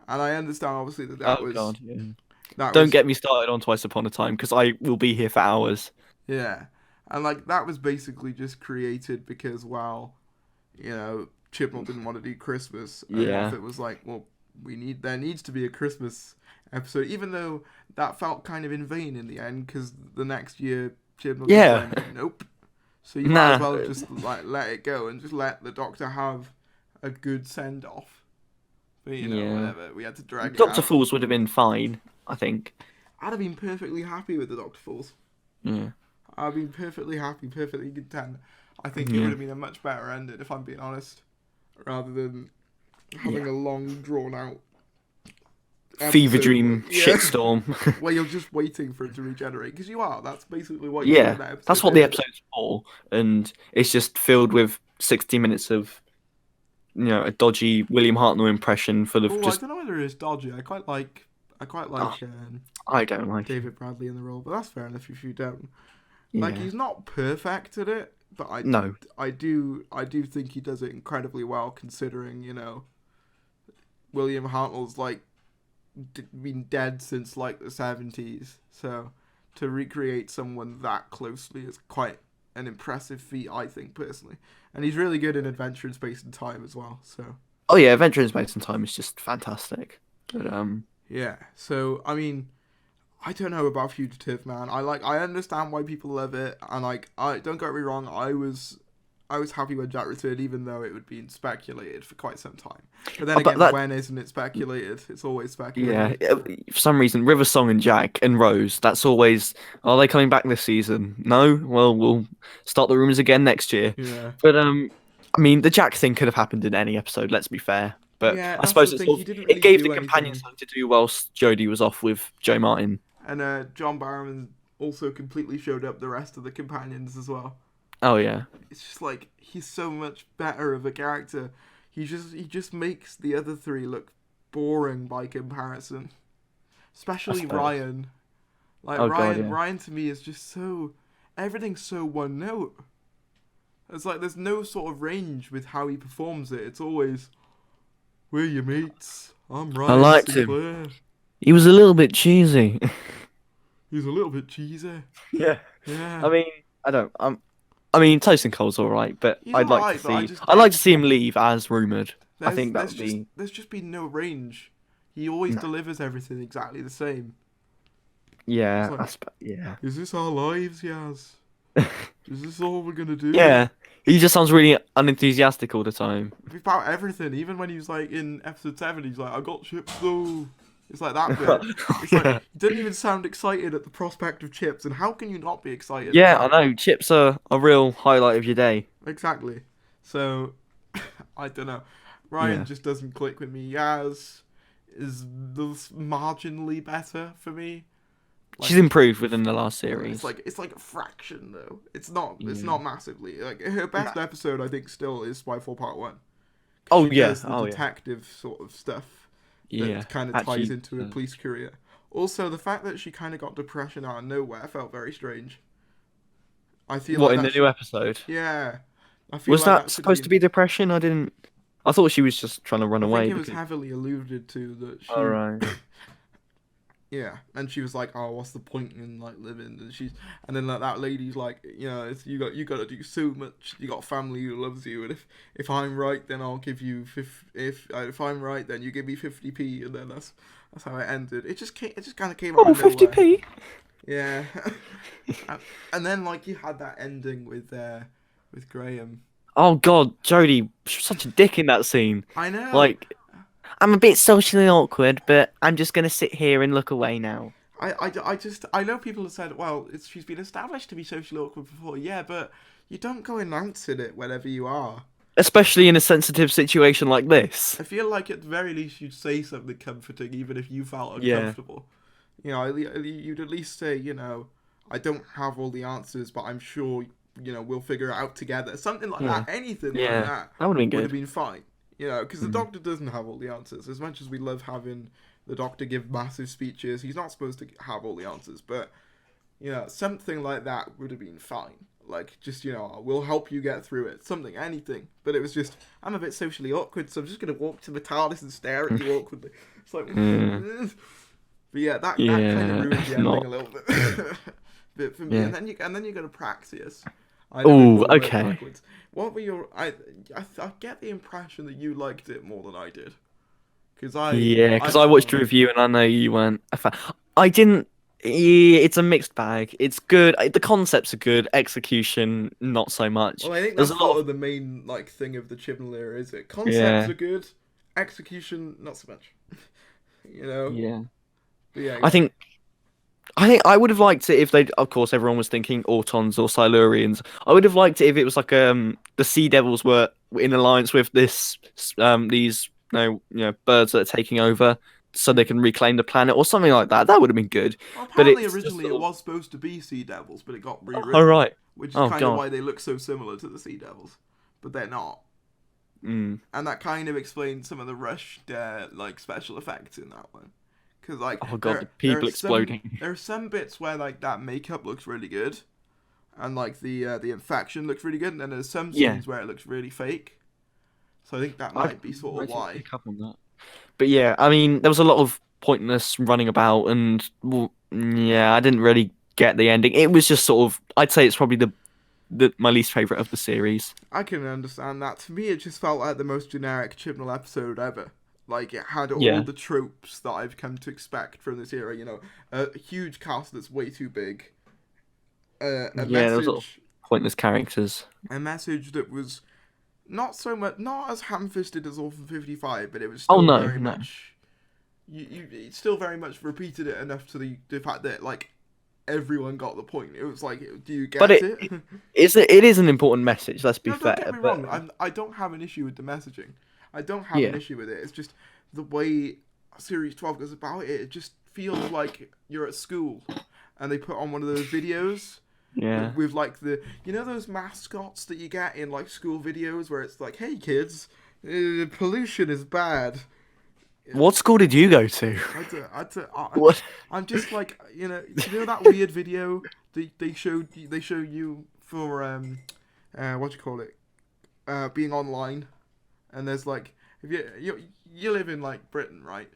And I understand obviously that was. God, yeah. Don't get me started on Twice Upon a Time, because I will be here for hours. Yeah, and like that was basically just created because Chibnall didn't want to do Christmas, and Moffat was like, well, there needs to be a Christmas episode, even though that felt kind of in vain in the end, because the next year Chibnall was like, nope. So you might as well just like let it go and just let the Doctor have a good send off. But whatever, we had to drag it out. Dr. Fools would have been fine, I think. I'd have been perfectly happy with the Dr. Fools. Yeah. I'd have been perfectly happy, perfectly content. I think it would have been a much better ending, if I'm being honest, rather than having a long, drawn-out fever dream shitstorm. Where you're just waiting for it to regenerate, because you are. That's basically what you do in that episode. That's what the episode's for, and it's just filled with 60 minutes of, a dodgy William Hartnell impression full of just. I don't know whether it's dodgy. I quite like. I don't like David Bradley in the role, but that's fair enough if you don't. Like, he's not perfect at it, but I do think he does it incredibly well, considering William Hartnell's like been dead since like the 70s, so to recreate someone that closely is quite an impressive feat, I think, personally. And he's really good in Adventure in Space and Time as well. So. Oh yeah, Adventure in Space and Time is just fantastic. But Yeah. So I mean, I don't know about Fugitive, man. I understand why people love it, and I don't get me wrong, I was happy when Jack returned, even though it would be speculated for quite some time. But then again, when isn't it speculated? It's always speculated. Yeah, for some reason, River Song and Jack and Rose, that's always, are they coming back this season? No? Well, we'll start the rumours again next year. Yeah. But, I mean, the Jack thing could have happened in any episode, let's be fair. But I suppose it gave the companions something to do whilst Jodie was off with Joe Martin. And John Barrowman also completely showed up the rest of the companions as well. Oh yeah. It's just like he's so much better of a character. He just makes the other three look boring by comparison. Especially Ryan. Like Ryan to me is just so, everything's so one note. It's like there's no sort of range with how he performs it. It's always, we're your mates. I'm Ryan. I liked him. He was a little bit cheesy. He's a little bit cheesy. Yeah. Yeah. I mean, I mean, Toast and Cole's all right, but I'd like to see him leave as rumored. I think there's just been no range. He always delivers everything exactly the same. Yeah, like, Is this our lives, Yaz? Is this all we're gonna do? Yeah, he just sounds really unenthusiastic all the time. About everything, even when he was like in episode 7, he's like, "I got chips though." It's like that bit. It's like he didn't even sound excited at the prospect of chips, and how can you not be excited? Yeah, I know. Chips are a real highlight of your day. Exactly. So, I don't know. Ryan just doesn't click with me. Yaz is marginally better for me. She's improved within the last series. It's like a fraction though. It's not Yeah. massively. Like her best episode, I think, still is Spyfall Part 1. Oh She yeah, does the detective sort of stuff that kind of ties into a police career. Also, the fact that she kind of got depression out of nowhere felt very strange. I feel what like in the new episode? Yeah, I feel Was like that supposed to be depression? I didn't. I thought she was just trying to run away. I think it was heavily alluded to that she. All right. Yeah, and she was like, "Oh, what's the point in like living?" And then like that lady's like, you know, you got to do so much. You got family who loves you, and if I'm right, then I'll give you if I'm right, then you give me 50p, and then that's how it ended. It just kind of came out of nowhere. 50p. Yeah, and then like you had that ending with Graham. Oh God, Jodie, she was such a dick in that scene. I know. Like, I'm a bit socially awkward, but I'm just gonna sit here and look away now. I know people have said, well, she's been established to be socially awkward before, yeah, but you don't go announcing it whenever you are. Especially in a sensitive situation like this. I feel like at the very least you'd say something comforting, even if you felt uncomfortable. You know, you'd at least say, you know, I don't have all the answers, but I'm sure, you know, we'll figure it out together. Something like that. Anything like that. That would have been good. Would have been fine. You know, because the Doctor doesn't have all the answers. As much as we love having the Doctor give massive speeches, he's not supposed to have all the answers. But, you know, something like that would have been fine. Like, just, you know, we'll help you get through it. Something, anything. But it was just, I'm a bit socially awkward, so I'm just going to walk to the TARDIS and stare at you awkwardly. It's like, But yeah, that kind of ruined the ending a little bit for me. Yeah. And then you go to Praxeus. Oh, okay. What were your? I get the impression that you liked it more than I did. Because I watched a review and I know you weren't a fan. I didn't. Yeah, it's a mixed bag. It's good. The concepts are good. Execution, not so much. Well, I think that's sort of the main like thing of the Chibnall era, is it? Concepts are good. Execution, not so much. You know. Yeah. But yeah. I think I would have liked it if they, of course, everyone was thinking Autons or Silurians. I would have liked it if it was like the Sea Devils were in alliance with these birds that are taking over, so they can reclaim the planet or something like that. That would have been good. Well, apparently, originally it was supposed to be Sea Devils, but it got rewritten. Oh right. Which is kind of why they look so similar to the Sea Devils, but they're not. And that kind of explains some of the rushed like special effects in that one. Because like, the people exploding. There are some bits where like that makeup looks really good, and like the infection looks really good, and then there's some scenes where it looks really fake. So I think that might be sort of why. Pick up on that. But yeah, I mean, there was a lot of pointless running about, and I didn't really get the ending. It was just sort of, I'd say it's probably my least favorite of the series. I can understand that. To me, it just felt like the most generic Chibnall episode ever. Like, it had all the tropes that I've come to expect from this era, you know. A huge cast that's way too big. There was sort of pointless characters. A message that was not as ham-fisted as Orphan 55, but it was still very much... You still very much repeated it enough to the fact that, like, everyone got the point. It was like, do you get it? It is an important message, let's be fair. Don't get me wrong, I don't have an issue with the messaging. I don't have an issue with it. It's just the way Series 12 goes about it. It just feels like you're at school and they put on one of those videos with like those mascots that you get in like school videos where it's like, hey kids, pollution is bad. What school did you go to? What? I'm just like, you know that weird video they show you for what do you call it, being online. And there's like, if you live in like Britain, right?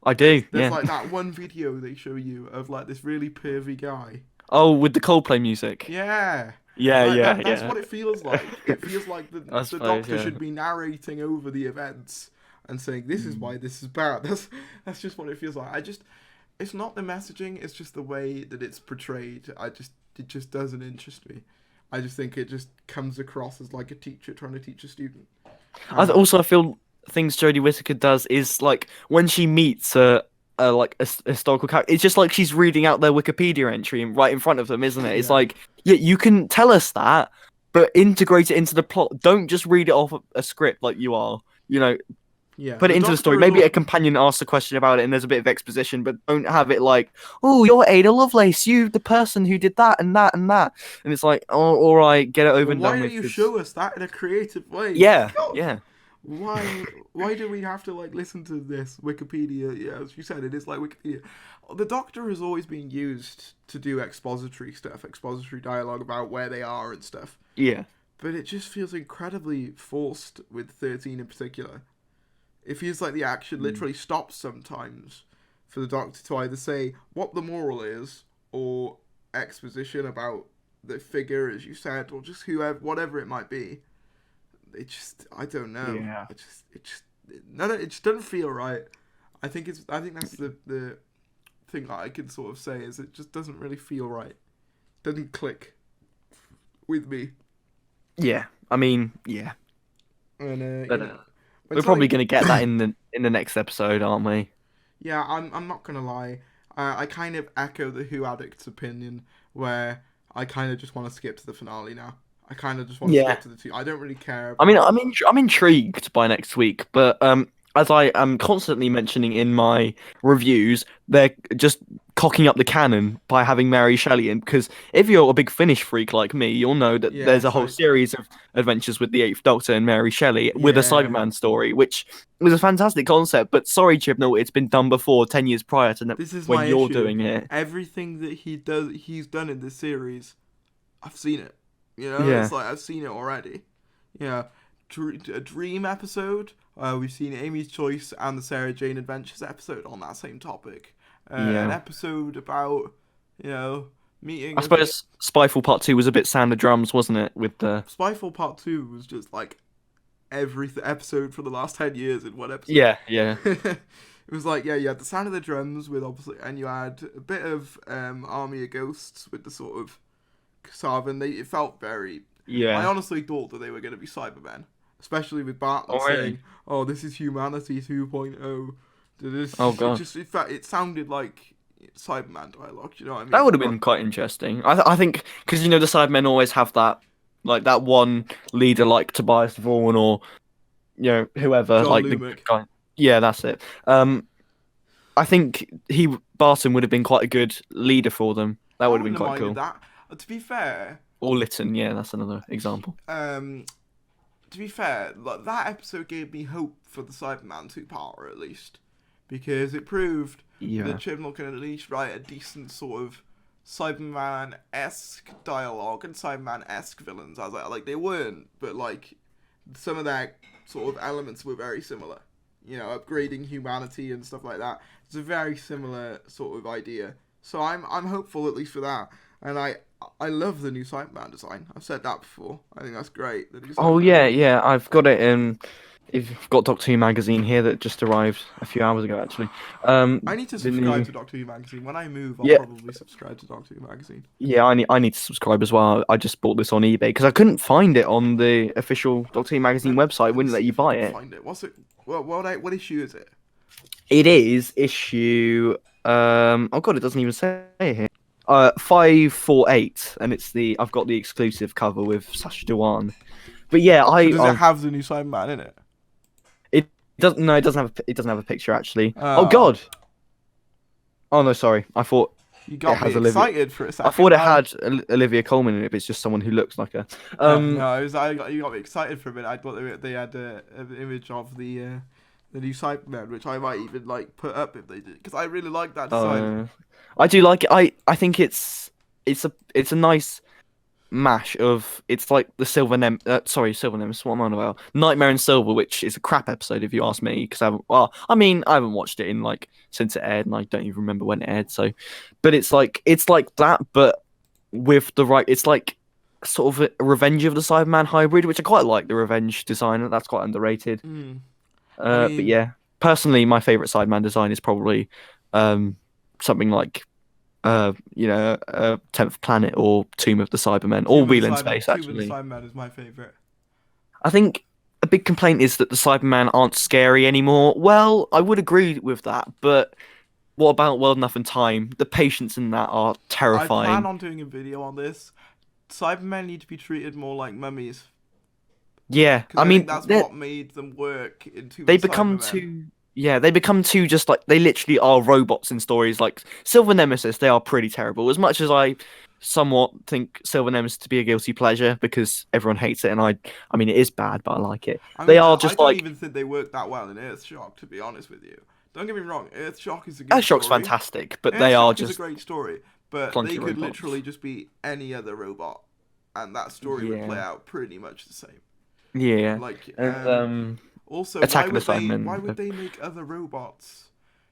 I do. There's like that one video they show you of like this really pervy guy. Oh, with the Coldplay music. Yeah. That's what it feels like. It feels like the Doctor should be narrating over the events and saying this is why this is bad. That's just what it feels like. It's not the messaging. It's just the way that it's portrayed. It just doesn't interest me. I just think it just comes across as like a teacher trying to teach a student. I feel things Jodie Whittaker does is like when she meets a historical character, it's just like she's reading out their Wikipedia entry right in front of them, isn't it? It's like, you can tell us that, but integrate it into the plot. Don't just read it off a script like you are, you know, Yeah, Put it the into the story. Doctor Maybe a companion asks a question about it and there's a bit of exposition, but don't have it like, oh, you're Ada Lovelace, you the person who did that and that and that. And it's like, oh, all right, get it over Well, and why done don't with. you 'Cause... show us that in a creative way? Yeah, God, yeah. why do we have to like listen to this Wikipedia? Yeah, as you said, it is like Wikipedia. The Doctor has always been used to do expository stuff, expository dialogue about where they are and stuff. Yeah. But it just feels incredibly forced with 13 in particular. It feels like the action literally stops sometimes for the Doctor to either say what the moral is or exposition about the figure, as you said, or just whoever, whatever it might be. It just, I don't know. Yeah. It just doesn't feel right. I think that's the thing that I can sort of say is it just doesn't really feel right. Doesn't click with me. Yeah. I mean, yeah. And But we're probably going to get that in the next episode, aren't we? Yeah, I'm not gonna lie. I kind of echo the Who Addict's opinion, where I kind of just want to skip to the finale now. I kind of just want to skip to the two. I don't really care. I mean, I'm intrigued by next week, but as I am constantly mentioning in my reviews, they're just cocking up the canon by having Mary Shelley in. Because if you're a big Finnish freak like me, you'll know that there's a whole series of adventures with the Eighth Doctor and Mary Shelley with a Cyberman story, which was a fantastic concept. But sorry, Chibnall, it's been done before 10 years prior to when you're doing it. Everything that he's done in this series, I've seen it. You know, it's like I've seen it already. Yeah, a Dream episode. We've seen Amy's Choice and the Sarah Jane Adventures episode on that same topic. An episode about, meeting. I suppose Spyfall Part 2 was a bit Sound of Drums, wasn't it? With the Spyfall Part 2 was just like every episode for the last 10 years in one episode. Yeah. It was like, you had the Sound of the Drums with obviously, and you had a bit of Army of Ghosts with the sort of Sarvan. It felt very. Yeah. I honestly thought that they were going to be Cybermen, especially with Bartlett saying, "Oh, this is humanity 2.0." Oh god! It sounded like Cyberman dialogue. You know what I mean? That would have been quite interesting. I think because the Cybermen always have that one leader like Tobias Vaughan or whoever John like Lumick. The guy. Yeah, that's it. I think Barton would have been quite a good leader for them. That would have been quite cool. That. To be fair. Or Lytton, yeah, that's another example. To be fair, that episode gave me hope for the Cyberman 2-parter at least, because it proved that Chibnall can at least write a decent sort of Cyberman-esque dialogue and Cyberman-esque villains. As they weren't, but some of their sort of elements were very similar. Upgrading humanity and stuff like that. It's a very similar sort of idea. So I'm hopeful at least for that. And I love the new Cyberman design. I've said that before. I think that's great. Oh yeah. I've got it in. I've got Doctor Who magazine here that just arrived a few hours ago, actually. I need to subscribe to Doctor Who magazine. When I move, I'll probably subscribe to Doctor Who magazine. Yeah, I need to subscribe as well. I just bought this on eBay because I couldn't find it on the official Doctor Who magazine website. It wouldn't let you buy it. Find it. What's it? What issue is it? It is issue. Oh god, it doesn't even say it here. 548, and I've got the exclusive cover with Sacha Dhawan. But yeah, does it have the new Cyberman in it? It doesn't. No, it doesn't have a picture actually. Oh god. Oh no, sorry. I thought you got me excited for a second. I thought it had Olivia Colman in it, but it's just someone who looks like her. No, you got me excited for a minute. I thought they had an image of the new Cyberman, which I might even put up if they did, because I really like that design. I do like it. I think it's a nice mash of it's like the Silver Nemesis. What am I on about? Nightmare in Silver, which is a crap episode if you ask me, because I haven't watched it in since it aired, and I don't even remember when it aired. So, but it's like that, but with the right. It's like sort of a Revenge of the Cyberman hybrid, which I quite like the Revenge design. That's quite underrated. But yeah, personally, my favorite Cyberman design is probably something like 10th Planet or Tomb of the Cybermen, or Wheel in Space, actually. Tomb of the Cybermen is my favourite. I think a big complaint is that the Cybermen aren't scary anymore. Well, I would agree with that, but what about World Enough and Time? The patients in that are terrifying. I plan on doing a video on this. Cybermen need to be treated more like mummies. Yeah, Because I I think mean, that's what made them work in Tomb they of the become Cybermen. too. Yeah, they become too just like they literally are robots in stories like Silver Nemesis. They are pretty terrible. As much as I somewhat think Silver Nemesis to be a guilty pleasure because everyone hates it, and I mean, it is bad, but I like it. I They mean, are I just don't like even think they work that well in Earthshock, to be honest with you. Don't get me wrong, Earthshock is a good Shock's story. fantastic, but they are Earthshock is a just great story, but they clunky could robots. literally just be any other robot, and that story would play Yeah, out pretty much the same. yeah, Like, and also, Attack of the why would Cybermen. they make other robots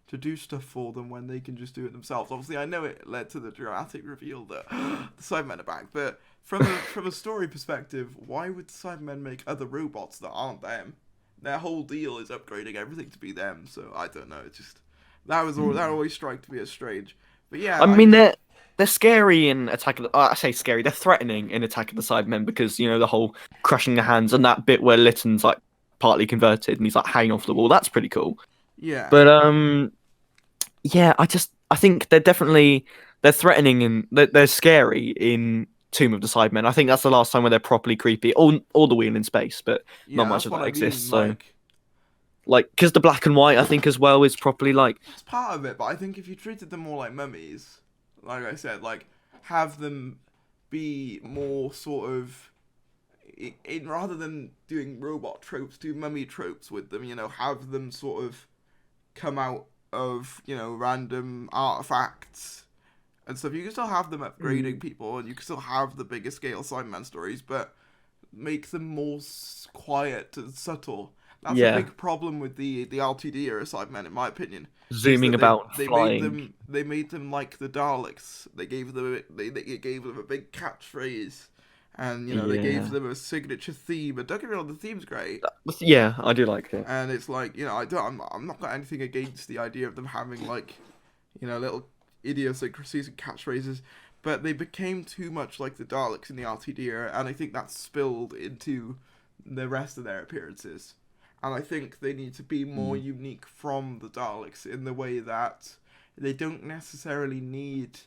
to do stuff for them when they can just do it themselves? Obviously, I know it led to the dramatic reveal that the Cybermen are back, but from a story perspective, why would the Cybermen make other robots that aren't them? Their whole deal is upgrading everything to be them. So I don't know. It's just that always struck me as strange. But yeah, I mean, they're scary in Attack of the. I say scary. They're threatening in Attack of the Cybermen because the whole crushing the hands and that bit where Litton's like partly converted and he's like hanging off the wall. That's pretty cool. yeah. But yeah, I think they're threatening and they're scary in Tomb of the Cybermen. I think that's the last time where they're properly creepy. All the wheel in space, but not Yeah, much that's of what that I exists. mean. So like, because the black and white, I think as well is properly like. It's part of it, but I think if you treated them more like mummies, like I said, like have them be more sort of, in rather than doing robot tropes, do mummy tropes with them. Have them sort of come out of random artifacts and stuff. You can still have them upgrading people, and you can still have the bigger scale Cyberman stories, but make them more quiet and subtle. That's a Yeah, big problem with the RTD era Cybermen, in my opinion, is zooming that about, they flying. made them like the Daleks. They gave them a big catchphrase, and they gave Yeah. them a signature theme. And don't get me wrong, the theme's great. Yeah, I do like it. And it's like I'm not got anything against the idea of them having like little idiosyncrasies and catchphrases, but they became too much like the Daleks in the RTD era, and I think that spilled into the rest of their appearances. And I think they need to be more unique from the Daleks in the way that they don't necessarily need,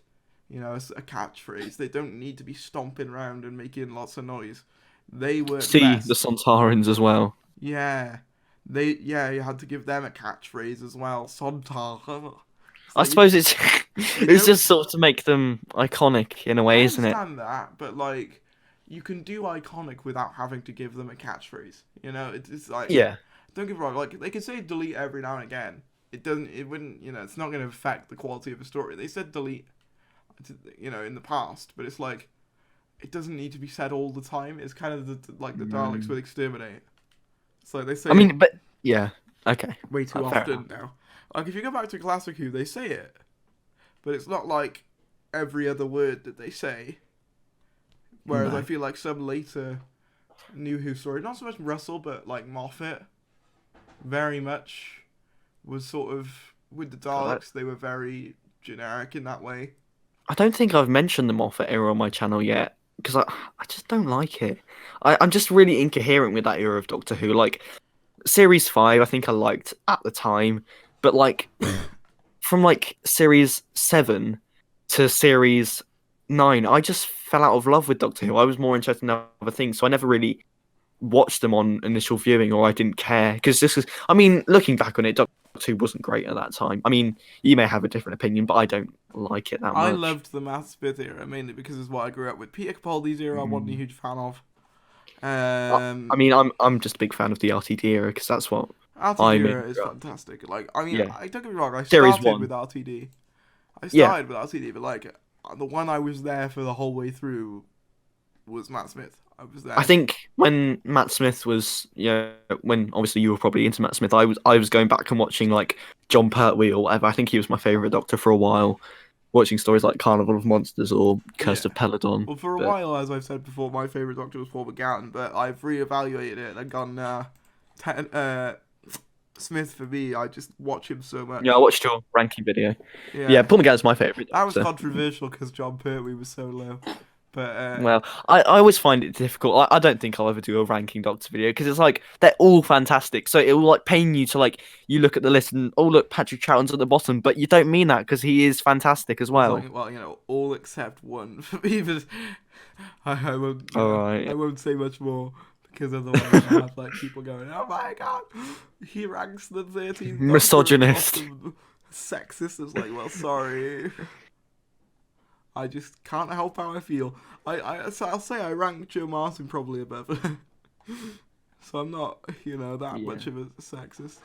a catchphrase. They don't need to be stomping around and making lots of noise. They work See the best. Sontarans as well. Yeah. You had to give them a catchphrase as well. Sontar. It's I like suppose it's you it's don't just sort of to make them iconic in a I way, isn't it? understand that, but like you can do iconic without having to give them a catchphrase. It's like Yeah. don't get me wrong, like they can say delete every now and again. It wouldn't, it's not going to affect the quality of a story. They said delete, in the past, but it's like it doesn't need to be said all the time. It's kind of like the Daleks with exterminate. It's like they say I mean, but yeah. Okay. way too Fair often enough. now. Like if you go back to Classic Who, they say it, but it's not like every other word that they say. Whereas No. I feel like some later New Who story, not so much Russell, but like Moffat, very much was sort of with the Daleks. They were very generic in that way. I don't think I've mentioned the Moffat era on my channel yet because I just don't like it. I'm just really incoherent with that era of Doctor Who. Like series 5, I think I liked at the time, but like from like series 7 to series 9, I just fell out of love with Doctor Who. I was more interested in other things, so I never really watched them on initial viewing, or I didn't care because this is. I mean, looking back on it, Doctor Who wasn't great at that time. I mean, you may have a different opinion, but I don't like it that I much. loved the Matt Smith era mainly because it's what I grew up with. Peter Capaldi's era, I wasn't a huge fan of. I mean, I'm just a big fan of the RTD era because that's what I RTD mean. era is fantastic. Like, I mean, Yeah, I don't get me wrong. I series started 1. with RTD. Yeah, But like the one I was there for the whole way through was Matt Smith. I was there. I think when Matt Smith was, when obviously you were probably into Matt Smith, I was going back and watching like John Pertwee or whatever. I think he was my favorite Doctor for a while, watching stories like Carnival of Monsters or Curse of Peladon. Well, for a while, as I've said before, my favourite Doctor was Paul McGann, but I've reevaluated it and gone, Smith for me. I just watch him so much. Yeah, I watched your ranking video. Yeah, Yeah, Paul McGann's my favorite that was Doctor. controversial because John Pertwee was so low. But Well, I always find it difficult. I don't think I'll ever do a ranking Doctor video because it's like they're all fantastic. So it will like pain you to like you look at the list and oh look, Patrick Troughton's at the bottom, but you don't mean that because he is fantastic as well. all except one for me. But I won't. All right. I won't say much more Because otherwise I have like people going, "Oh my god, he ranks the 13th Misogynist. Sexist." It's like, well, sorry. I just can't help how I feel. I'll say I rank Joe Martin probably above her. So I'm not, that much of a sexist.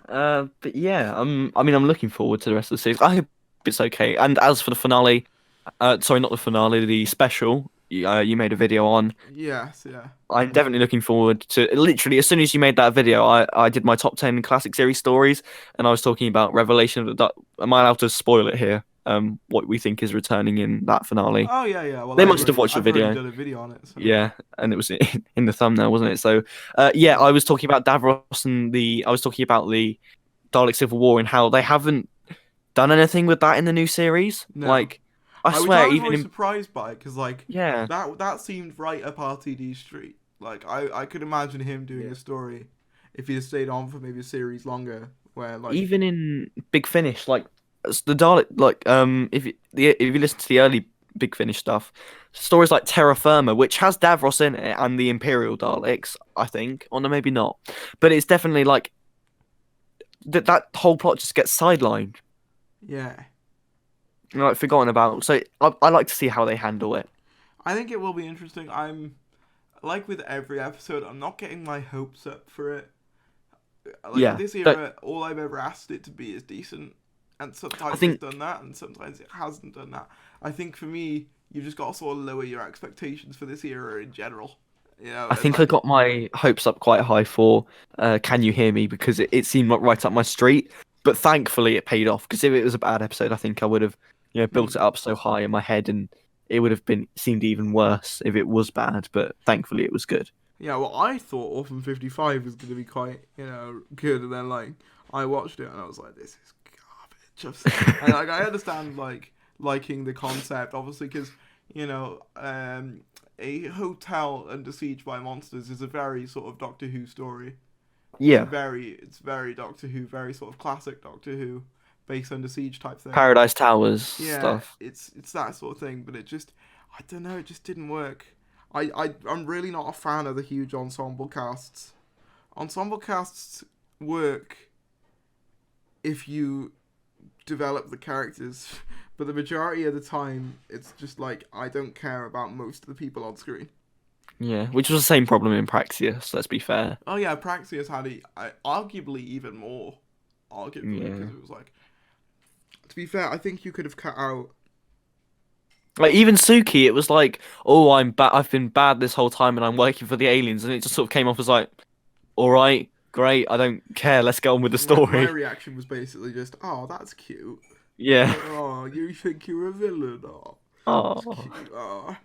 But yeah, I'm looking forward to the rest of the series. I hope it's okay. And as for the finale, sorry, not the finale, the special you made a video on. Yes, yeah. I'm definitely looking forward to. Literally, as soon as you made that video, I did my top 10 classic series stories, and I was talking about Revelation of the. Am I allowed to spoil it here? What we think is returning in that finale. Oh yeah. Well, they must have watched the video. I've already done a video on it. So. Yeah, and it was in the thumbnail, wasn't it? So, yeah, I was talking about Davros and I was talking about the Dalek Civil War and how they haven't done anything with that in the new series. No. Like, I swear, I was even surprised by it because, like, yeah, that seemed right up RTD Street. Like, I could imagine him doing a story if he had stayed on for maybe a series longer. Where like even in Big Finish, like the Dalek, like if you listen to the early Big Finish stuff, stories like Terra Firma, which has Davros in it, and the Imperial Daleks, I think, or no, maybe not, but it's definitely like that whole plot just gets sidelined. Yeah. Like forgotten about. So I like to see how they handle it. I think it will be interesting. I'm like with every episode, I'm not getting my hopes up for it. Like this era, all I've ever asked it to be is decent, and sometimes it's done that, and sometimes it hasn't done that. I think for me, you've just got to sort of lower your expectations for this era in general. I think I got my hopes up quite high for Can You Hear Me, because it seemed like right up my street. But thankfully, it paid off, because if it was a bad episode, I think I would have built it up so high in my head, and it would have seemed even worse if it was bad. But thankfully, it was good. Yeah, well, I thought Orphan 55 was going to be quite, good, and then, like, I watched it, and I was like, this is garbage. And, like, I understand, like, liking the concept, obviously, because, a hotel under siege by monsters is a very sort of Doctor Who story. Yeah. It's very Doctor Who, very sort of classic Doctor Who, base under siege type thing. Paradise Towers stuff. It's that sort of thing, but it just, I don't know, it just didn't work. I'm really not a fan of the huge ensemble casts. Ensemble casts work if you develop the characters, but the majority of the time, it's just like, I don't care about most of the people on screen. Yeah, which was the same problem in Praxeus, let's be fair. Oh yeah, Praxeus had arguably even more. Arguably, because it was like, to be fair, I think you could have cut out. Like, even Suki, it was like, oh, I've been bad this whole time and I'm working for the aliens, and it just sort of came off as like, alright, great, I don't care, let's get on with the story. My reaction was basically just, oh, that's cute. Yeah. Like, oh, you think you're a villain? Oh.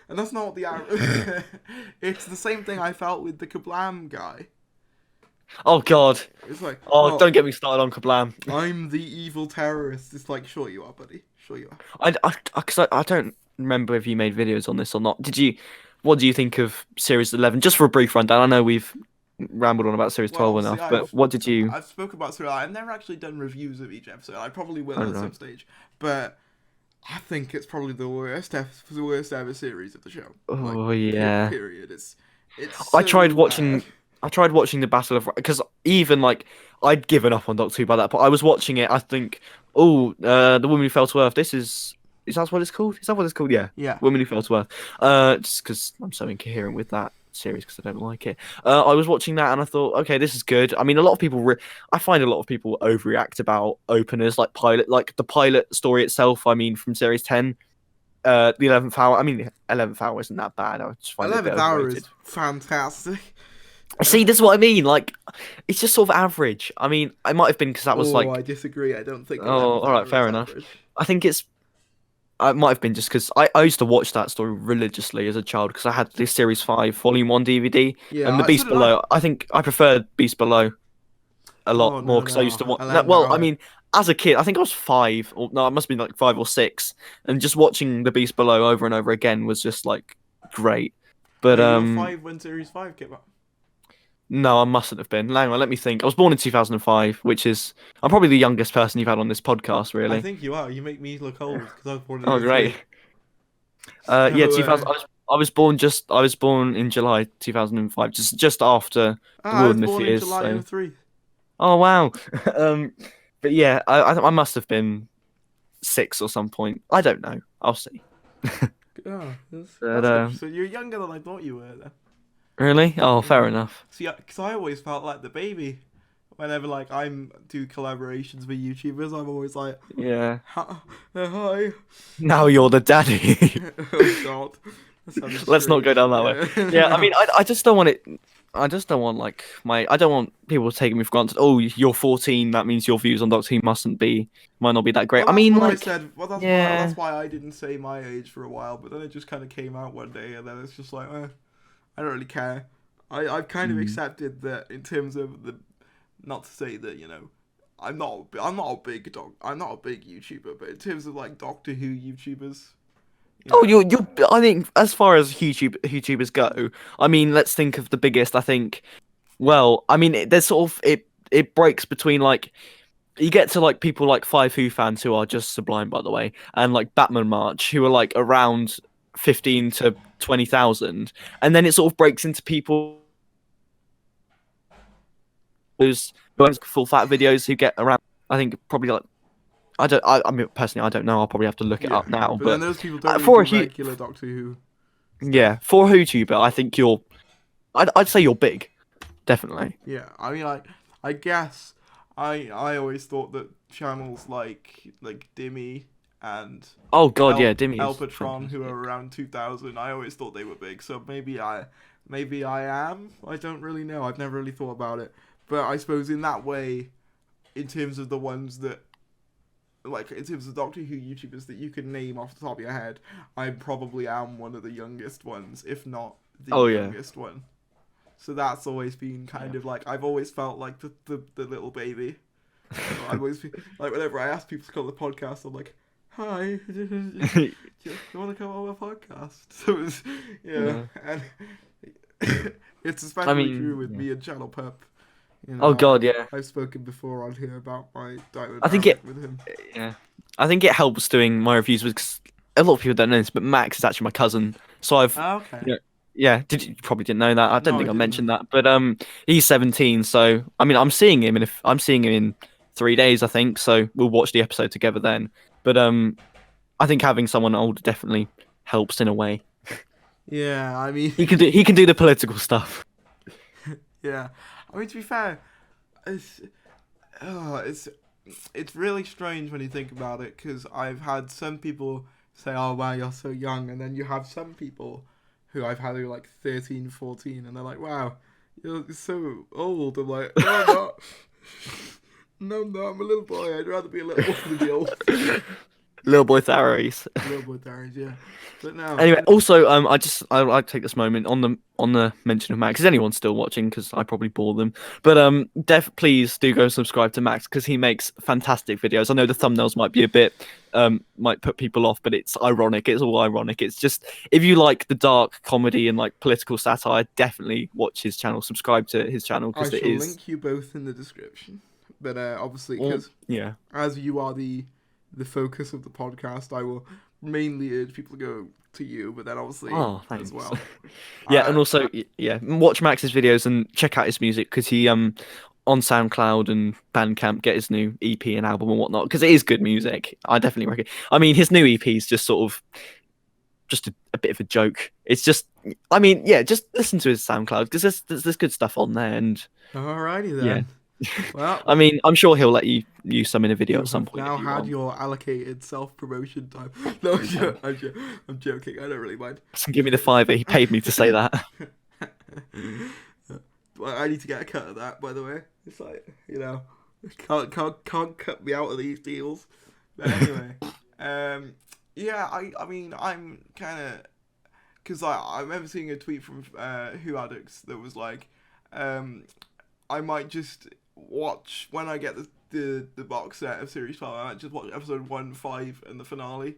And that's not the it's the same thing I felt with the Kablam guy. Oh god. It's like, don't get me started on Kablam. I'm the evil terrorist. It's like, sure you are, buddy. Sure you are. I don't remember if you made videos on this or not. What do you think of Series 11? Just for a brief rundown. I know we've rambled on about Series 12 enough, but what did you... I've spoken about Series 11. I've never actually done reviews of each episode. I probably will at some stage. But I think it's probably the worst ever series of the show. Oh, yeah. Period. It's I tried watching the Battle of... Because even, like, I'd given up on Doctor Who by that point. I was watching it, I think, The Woman Who Fell to Earth. Is that what it's called? Is that what it's called? Yeah. Yeah. Woman Who Fell to Earth. Just because I'm so incoherent with that series because I don't like it. I was watching that and I thought, okay, this is good. I mean, a lot of people... I find a lot of people overreact about openers, like the pilot story itself, I mean, from Series 10. The 11th hour. I mean, 11th hour isn't that bad. I just find 11th hour is fantastic. See, this is what I mean. Like, it's just sort of average. I mean, it might have been because that was like... I disagree. I don't think... Oh, all right, fair enough. I think it might have been just because I used to watch that story religiously as a child because I had this Series 5 Volume 1 DVD. Yeah, and the Beast Below. I think I preferred Beast Below a lot more because I used to watch... I mean, as a kid, I think I was 5. I must have been like 5 or 6. And just watching The Beast Below over and over again was just like great. But you were 5 when Series 5 came out? No, I mustn't have been. Hang on, let me think. I was born in 2005, which is... I'm probably the youngest person you've had on this podcast, really. I think you are. You make me look old, because I was born in... Oh, great. Yeah, 2000... I I was born in July 2005, just after the I was Wilderness born in years. July So, 03. oh wow. um, but yeah, I must have been 6 or some point. I don't know. I'll see. Oh, But that's interesting. You're younger than I thought you were then. really? Oh, fair Yeah. enough. See, because I always felt like the baby. Whenever like I'm do collaborations with YouTubers, I'm always like, Yeah. hi. Now you're the daddy. Oh God. That sounded Let's not go strange. down that way. Yeah, I mean, I just don't want it. I just don't want like I don't want people taking me for granted. Oh, you're 14. That means your views on Doctor Who might not be that great. Well, I that's mean, what I like, said. Well, yeah, that's why I didn't say my age for a while. But then it just kind of came out one day, and then it's just like, I don't really care. I've kind of accepted that in terms of the, not to say that I'm not a big YouTuber, but in terms of like Doctor Who YouTubers. Oh, you're. I think as far as YouTubers go, I mean, let's think of the biggest. I think. Well, I mean, there's sort of it breaks between like you get to like people like Five Who fans who are just sublime, by the way, and like Batman March who are like around 15 to 20,000, and then it sort of breaks into people who's full fat videos who get around. I think probably like I mean, personally, I don't know. I'll probably have to look it up now. But then those people don't for really do regular Doctor Who. Yeah, for a YouTuber, I think you're. I'd say you're big, definitely. Yeah, I mean, I guess I always thought that channels like Dimmy and Oh God, yeah, Dimmy. Elpatron, who are around 2000, I always thought they were big. So maybe I am. I don't really know. I've never really thought about it. But I suppose in that way, in terms of the ones that, like, in terms of Doctor Who YouTubers that you can name off the top of your head, I probably am one of the youngest ones, if not the youngest one. So that's always been kind of like, I've always felt like the little baby. So I've always been, like, whenever I ask people to come on the podcast, I'm like, hi, do you want to come on my podcast? So it's, and it's especially true with me and Channel Pup. Oh God, yeah. I've spoken before on here about my diamond with him. Yeah, I think it helps doing my reviews because a lot of people don't know this, but Max is actually my cousin. So I've okay. Yeah, you probably didn't know that. I don't think I mentioned that, but he's 17. So I mean, I'm seeing him in 3 days, I think. So we'll watch the episode together then. But I think having someone older definitely helps in a way. Yeah, I mean, he can do the political stuff. Yeah, I mean, to be fair, it's really strange when you think about it, because I've had some people say, "Oh wow, you're so young," and then you have some people who I've had who are like 13, 14, and they're like, "Wow, you're so old." I'm like, "No, I'm not. No, I'm not. I'm a little boy. I'd rather be a little boy than be old." Little boy Tharries. Little boy Tharries, yeah. But no. Anyway, also, I'd like to take this moment on the mention of Max. Is anyone still watching? Because I probably bore them. But please do go subscribe to Max because he makes fantastic videos. I know the thumbnails might be a bit might put people off, but it's ironic. It's all ironic. It's just if you like the dark comedy and like political satire, definitely watch his channel. Subscribe to his channel because it is. I shall link you both in the description. But obviously, because as you are the focus of the podcast, I will mainly urge people to go to you, but then obviously as well. Yeah, and also watch Max's videos and check out his music because he on SoundCloud and Bandcamp get his new EP and album and whatnot because it is good music. I definitely recommend. I mean, his new EP is just sort of just a bit of a joke. It's just, I mean, just listen to his SoundCloud because there's good stuff on there. And alrighty then. Yeah. Well, I mean, I'm sure he'll let you use some in a video at some point. Now had your allocated self-promotion time. No, I'm joking. I don't really mind. Give me the $5. He paid me to say that. Well, I need to get a cut of that, by the way. It's like, can't cut me out of these deals. But anyway, I mean, I'm kind of, because I remember seeing a tweet from Who Addicts that was like, I might just watch when I get the box set of Series 12. I might just watch episode 1, 5, and the finale.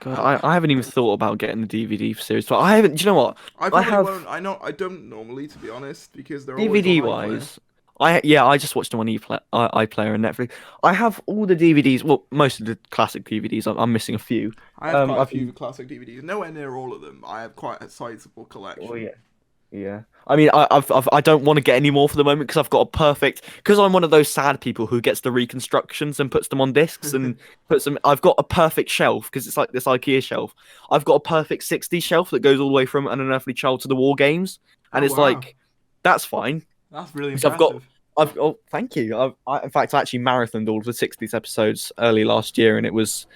God, I haven't even thought about getting the DVD for Series 12. I haven't. Do you know what? I probably won't. I don't normally, to be honest, because they're DVD wise. I just watched them on iPlayer and Netflix. I have all the DVDs. Well, most of the classic DVDs. I'm missing a few. I have quite a I've few classic DVDs. Nowhere near all of them. I have quite a sizable Oh collection. yeah. Yeah. I mean, I don't want to get any more for the moment because I've got a perfect. Because I'm one of those sad people who gets the reconstructions and puts them on discs and puts them. I've got a perfect shelf because it's like this IKEA shelf. I've got a perfect 60 shelf that goes all the way from An Unearthly Child to The War Games, and Oh it's wow, like that's fine. that's really So impressive. oh, thank you. In fact, I actually marathoned all of the 60s episodes early last year, and it was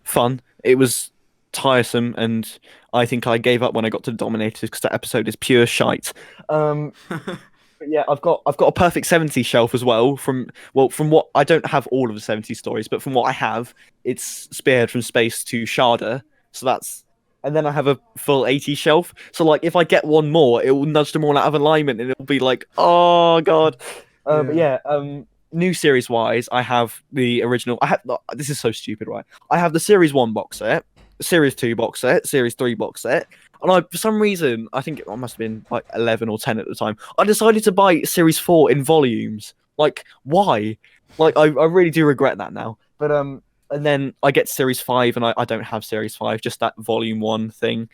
fun. It was tiresome, and I think I gave up when I got to the Dominators because that episode is pure shite. Um, but yeah, I've got a perfect 70s shelf as well. From what I don't have all of the 70s stories, but from what I have, it's Spearhead from Space to Sharda. So that's and then I have a full 80s shelf. So like if I get one more, it will nudge them all out of alignment, and it'll be like, oh god. But Yeah. yeah, new series wise, I have the original. I have this is so stupid, right? I have the series 1 box set, series 2 box set, series 3 box set, and I for some reason I think it must have been like 11 or 10 at the time. I decided to buy series 4 in volumes. Like why? Like I really do regret that now. But and then I get series 5 and I don't have series 5, just that volume 1 thing.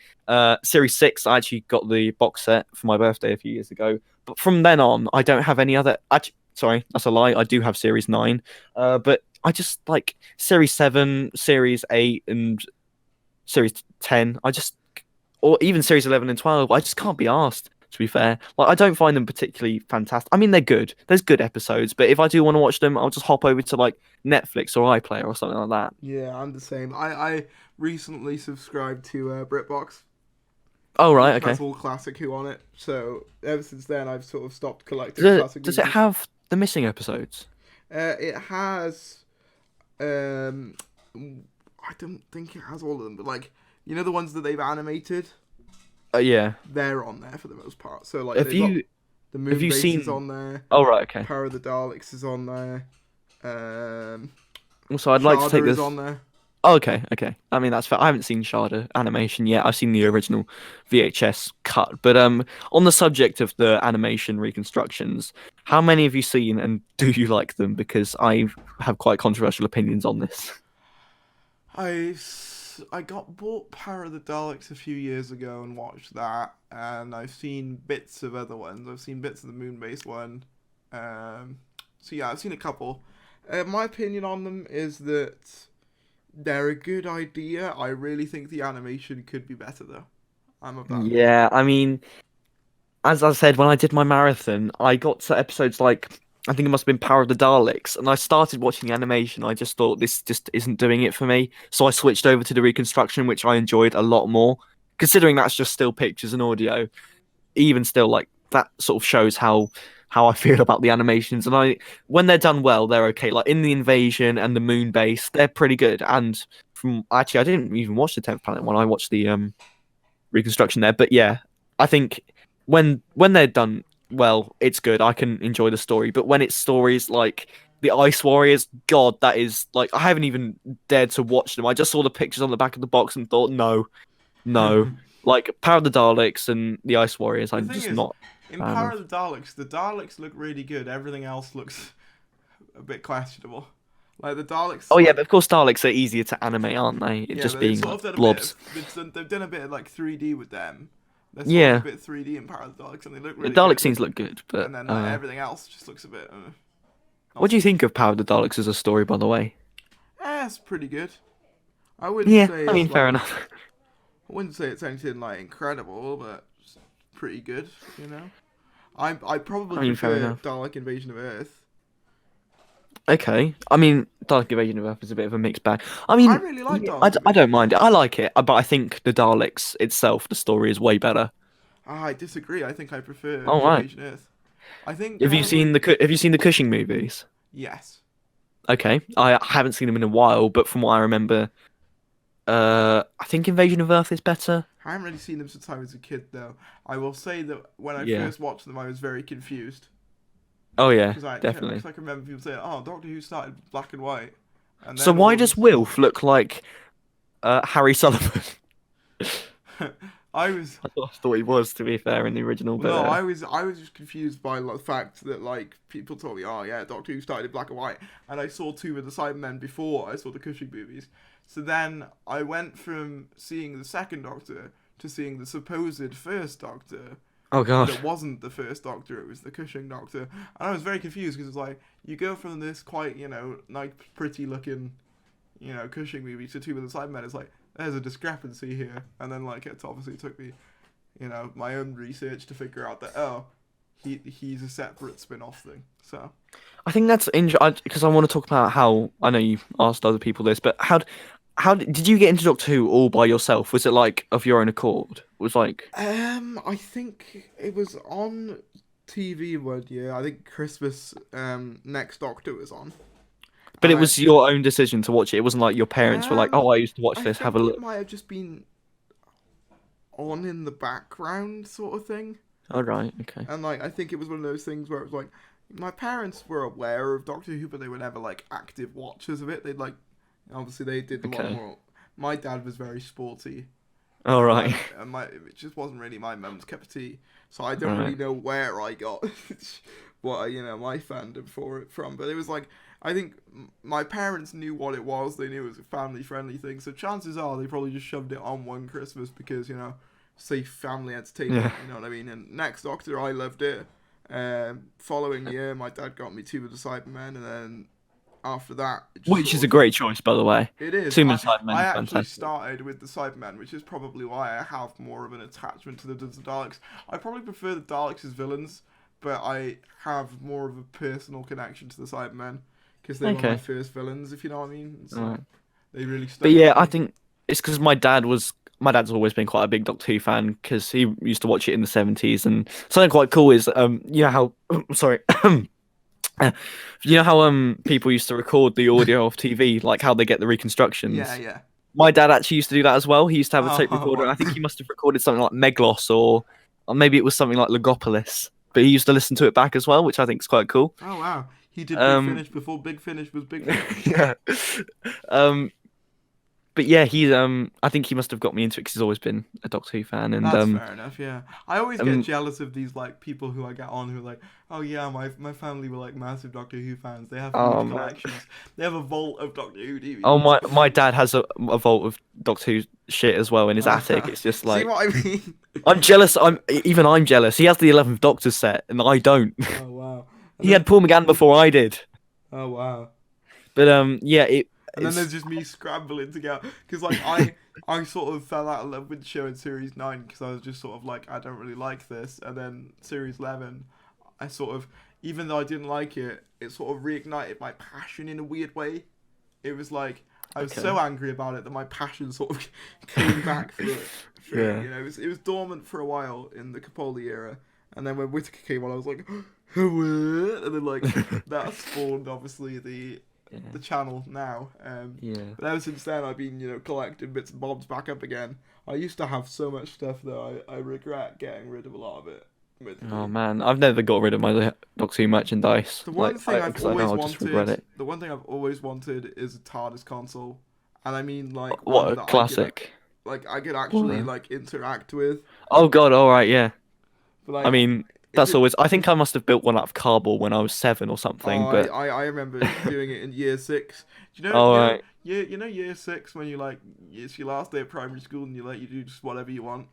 Series 6 I actually got the box set for my birthday a few years ago. But from then on, I don't have any other. Sorry, that's a lie. I do have Series 9, but I just like Series 7, Series 8, and Series 10. Or even Series 11 and 12. I just can't be asked. To be fair, like I don't find them particularly fantastic. I mean, they're good. There's good episodes, but if I do want to watch them, I'll just hop over to like Netflix or iPlayer or something like that. Yeah, I'm the same. I recently subscribed to BritBox, Oh right, which has okay. all Classic Who on it. So ever since then, I've sort of stopped collecting classic Does it DVDs. have the missing episodes? It has, um, I don't think it has all of them, but like the ones that they've animated, Yeah. they're on there for the most part. So like Have they've got you the have Moon you Base is seen? on there, Oh right, okay. Power of the Daleks is on there, um, Also, I'd like to take Sharda is this. on there. Oh, okay, okay. I mean, that's fair. I haven't seen Sharda animation yet. I've seen the original VHS cut. But on the subject of the animation reconstructions, how many have you seen, and do you like them? Because I have quite controversial opinions on this. I got bought Power of the Daleks a few years ago and watched that, and I've seen bits of other ones. I've seen bits of the Moon Base one. So yeah, I've seen a couple. My opinion on them is that they're a good idea. I really think the animation could be better though. I'm of that opinion. Yeah, I mean, as I said, when I did my marathon, I got to episodes like I think it must have been Power of the Daleks, and I started watching the animation. I just thought this just isn't doing it for me, so I switched over to the reconstruction, which I enjoyed a lot more. Considering that's just still pictures and audio, even still, like that sort of shows how I feel about the animations. And when they're done well, they're okay. Like in the Invasion and the Moon Base, they're pretty good. And from actually, I didn't even watch the 10th Planet when I watched the reconstruction there. But yeah, I think when they're done well, it's good. I can enjoy the story. But when it's stories like the Ice Warriors, God, that is like I haven't even dared to watch them. I just saw the pictures on the back of the box and thought, no, no. Like Power of the Daleks and the Ice Warriors, The I'm thing just is, not a in fan Power of. of the Daleks look really good. Everything else looks a bit questionable. Like the Daleks, Oh yeah, like but of course Daleks are easier to animate, aren't they? It yeah, just but they've being sort like of done a bit blobs. of they've done a bit of like 3D with them. They're sort of a Yeah, bit 3D in Power of the Daleks, and they look the really Dalek good. scenes look good, but And then like everything else just looks a bit what not do you so think good. of Power of the Daleks as a story, by the way? It's pretty good. I wouldn't Yeah, say I mean it's fair like enough. I wouldn't say it's anything like incredible, but it's pretty good. I probably I mean fair prefer enough. Dalek Invasion of Earth. Okay, I mean Dalek Invasion of Earth is a bit of a mixed bag. I I mean, really like yeah, Dalek I Invasion don't of mind Earth. it. I like it, but I think the Daleks itself, the story is way better. I disagree. I think I prefer All right. Invasion Earth. I think Have you seen probably Have you seen the Cushing movies? yes. Okay, I haven't seen them in a while, but from what I remember, I think Invasion of Earth is better. I haven't really seen them since I was a kid, though. I will say that when I Yeah. first watched them, I was very confused Oh yeah, because I definitely. cause I can remember people saying, "Oh, Doctor Who started black and white," and So then all why of a does Wilf look like Harry Sullivan? I thought he was, to be fair, in the original. But No, I was just confused by the fact that like people told me, oh yeah, Doctor Who started in black and white, and I saw two of the Cybermen before I saw the Cushing movies. So then I went from seeing the second Doctor to seeing the supposed first Doctor. oh god, It wasn't the first Doctor; it was the Cushing Doctor, and I was very confused because it's like you go from this quite nice, pretty looking, Cushing movie to two of the Cybermen. It's like there's a discrepancy here, and then like it obviously took me my own research to figure out that he's a separate spin-off thing. So I think that's interesting because I want to talk about how I know you asked other people this, but how did you get into Doctor Who all by yourself? Was it like of your own accord? It was like I think it was on TV one year. I think Christmas Next Doctor was on. but it was your own decision to watch it. It wasn't like your parents were like, "Oh, I used to watch this. Have a look." It might have just been on in the background sort of thing. All right, okay. And like I think it was one of those things where it was like my parents were aware of Doctor Who, but they were never like active watchers of it. They'd like obviously they did a lot more. My dad was very sporty. All right. And it just wasn't really my mum's cup of tea. So I don't really know where I got what my fandom for it from. But it was like I think my parents knew what it was. They knew it was a family friendly thing. So chances are they probably just shoved it on one Christmas because safe family entertainment. Yeah. You know what I mean? And Next Doctor, I loved it. Following year, my dad got me two of the Cybermen, and then after that, Which is a great choice, by the way. It is. Two Cybermen. I actually started with the Cybermen, which is probably why I have more of an attachment to the Daleks. I probably prefer the Daleks as villains, but I have more of a personal connection to the Cybermen because they were my first villains, if you know what I mean. So they really stuck. But yeah, I think it's because my dad's always been quite a big Doctor Who fan because he used to watch it in the 70s. And something quite cool is how sorry. You know how people used to record the audio of TV, like how they get the reconstructions? Yeah. My dad actually used to do that as well. He used to have a tape recorder. I think he must have recorded something like Meglos or maybe it was something like Logopolis. But he used to listen to it back as well, which I think is quite cool. Oh wow. He did Big Finish before Big Finish was Big Finish. Yeah. But yeah, I think he must have got me into it because he's always been a Doctor Who fan. And that's fair enough. Yeah, I always get jealous of these like people who I get on who are like, oh yeah, my family were like massive Doctor Who fans. They have huge collections. They have a vault of Doctor Who DVDs. Oh my dad has a vault of Doctor Who shit as well in his attic. It's just like, see what I mean? I'm jealous. I'm jealous. He has the 11th Doctor set and I don't. Oh wow. He had Paul McGann before I did. Oh wow. But yeah, and then there's just me scrambling to get, because like I sort of fell out of love with the show in series 9 because I was just sort of like, I don't really like this, and then series 11 I sort of, even though I didn't like it, it sort of reignited my passion in a weird way. It was like I was so angry about it that my passion sort of came back through it. Yeah. It was dormant for a while in the Capaldi era, and then when Whittaker came on I was like and then like that spawned obviously the channel now. But ever since then, I've been, collecting bits and bobs back up again. I used to have so much stuff, though. I regret getting rid of a lot of it. Oh, man. I've never got rid of my Doctor Who merchandise. The one thing I've always wanted is a TARDIS console. And I mean, like... What, a classic? I could actually, interact with. Oh, God, alright, yeah. But, like, I mean... That's always. I think I must have built one out of cardboard when I was 7 or something. But I remember doing it in year 6. Do you know? Oh, right. You know year 6 when it's your last day of primary school and you do just whatever you want.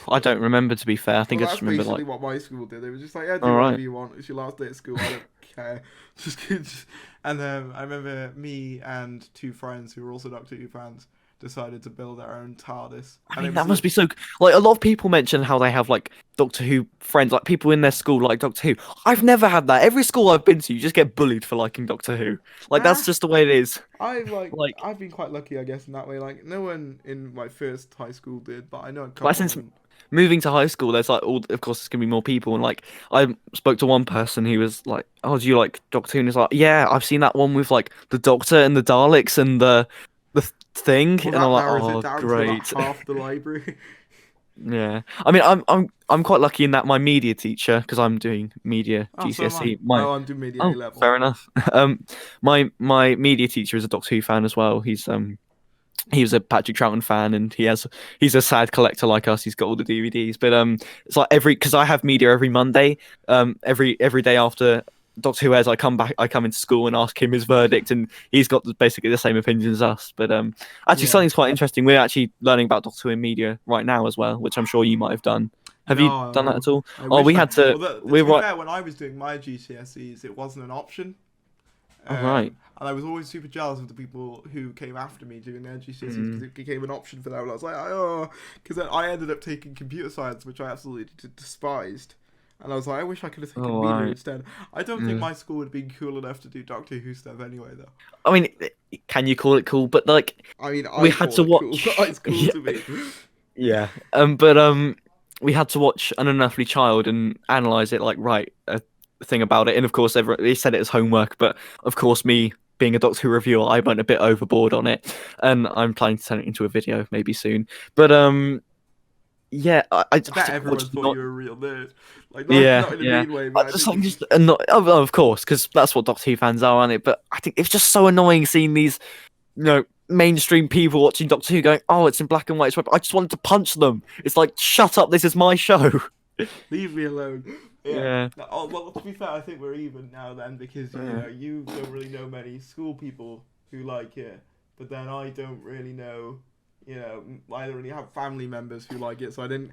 I don't remember, to be fair. I think I just remember basically what my school did. They were just like, do whatever you want. It's your last day at school. I don't care. Just. And I remember me and 2 friends who were also Doctor Who fans decided to build our own TARDIS. I mean, that must be so... Like, a lot of people mention how they have, like, Doctor Who friends, like, people in their school like Doctor Who. I've never had that. Every school I've been to, you just get bullied for liking Doctor Who. Like, that's just the way it is. I've been quite lucky, I guess, in that way. Like, no one in my first high school did, but I know a couple. But since moving to high school, there's, like, of course, there's going to be more people. And, like, I spoke to one person who was like, oh, do you like Doctor Who? And he's like, yeah, I've seen that one with, like, the Doctor and the Daleks and the thing, and I'm like, oh, great. Half the library. Yeah, I mean, I'm quite lucky in that my media teacher, because I'm doing media GCSE. I'm doing media level. Fair enough. My media teacher is a Doctor Who fan as well. He's he was a Patrick Troughton fan, and he's a sad collector like us. He's got all the DVDs, but it's like because I have media every Monday, every day after Doctor Who airs, I come into school and ask him his verdict, and he's got basically the same opinion as us. But actually, something's quite interesting. We're actually learning about Doctor Who in media right now as well, which I'm sure you might have done. Have you done that at all? We had to. To be fair, when I was doing my GCSEs, it wasn't an option. Right. And I was always super jealous of the people who came after me doing their GCSEs because it became an option for them. And I was like, oh, because I ended up taking computer science, which I absolutely despised. And I was like, I wish I could have taken media instead. I don't think my school would have been cool enough to do Doctor Who stuff anyway, though. I mean, can you call it cool? But like, I mean, we had to watch. Cool. It's cool to me. Yeah. But we had to watch An Unearthly Child and analyze it. Like, write a thing about it. And of course, they said it as homework. But of course, me being a Doctor Who reviewer, I went a bit overboard on it, and I'm planning to turn it into a video maybe soon. But yeah, I bet everyone thought you were a real nerd. Like, not in a mean way, but of course, because that's what Doctor Who fans are, aren't it? But I think it's just so annoying seeing these, mainstream people watching Doctor Who going, "Oh, it's in black and white." I just wanted to punch them. It's like, shut up! This is my show. Leave me alone. Yeah. Oh, well, to be fair, I think we're even now then, because you don't really know many school people who like it, but then I don't really know. I don't really have family members who like it, so I don't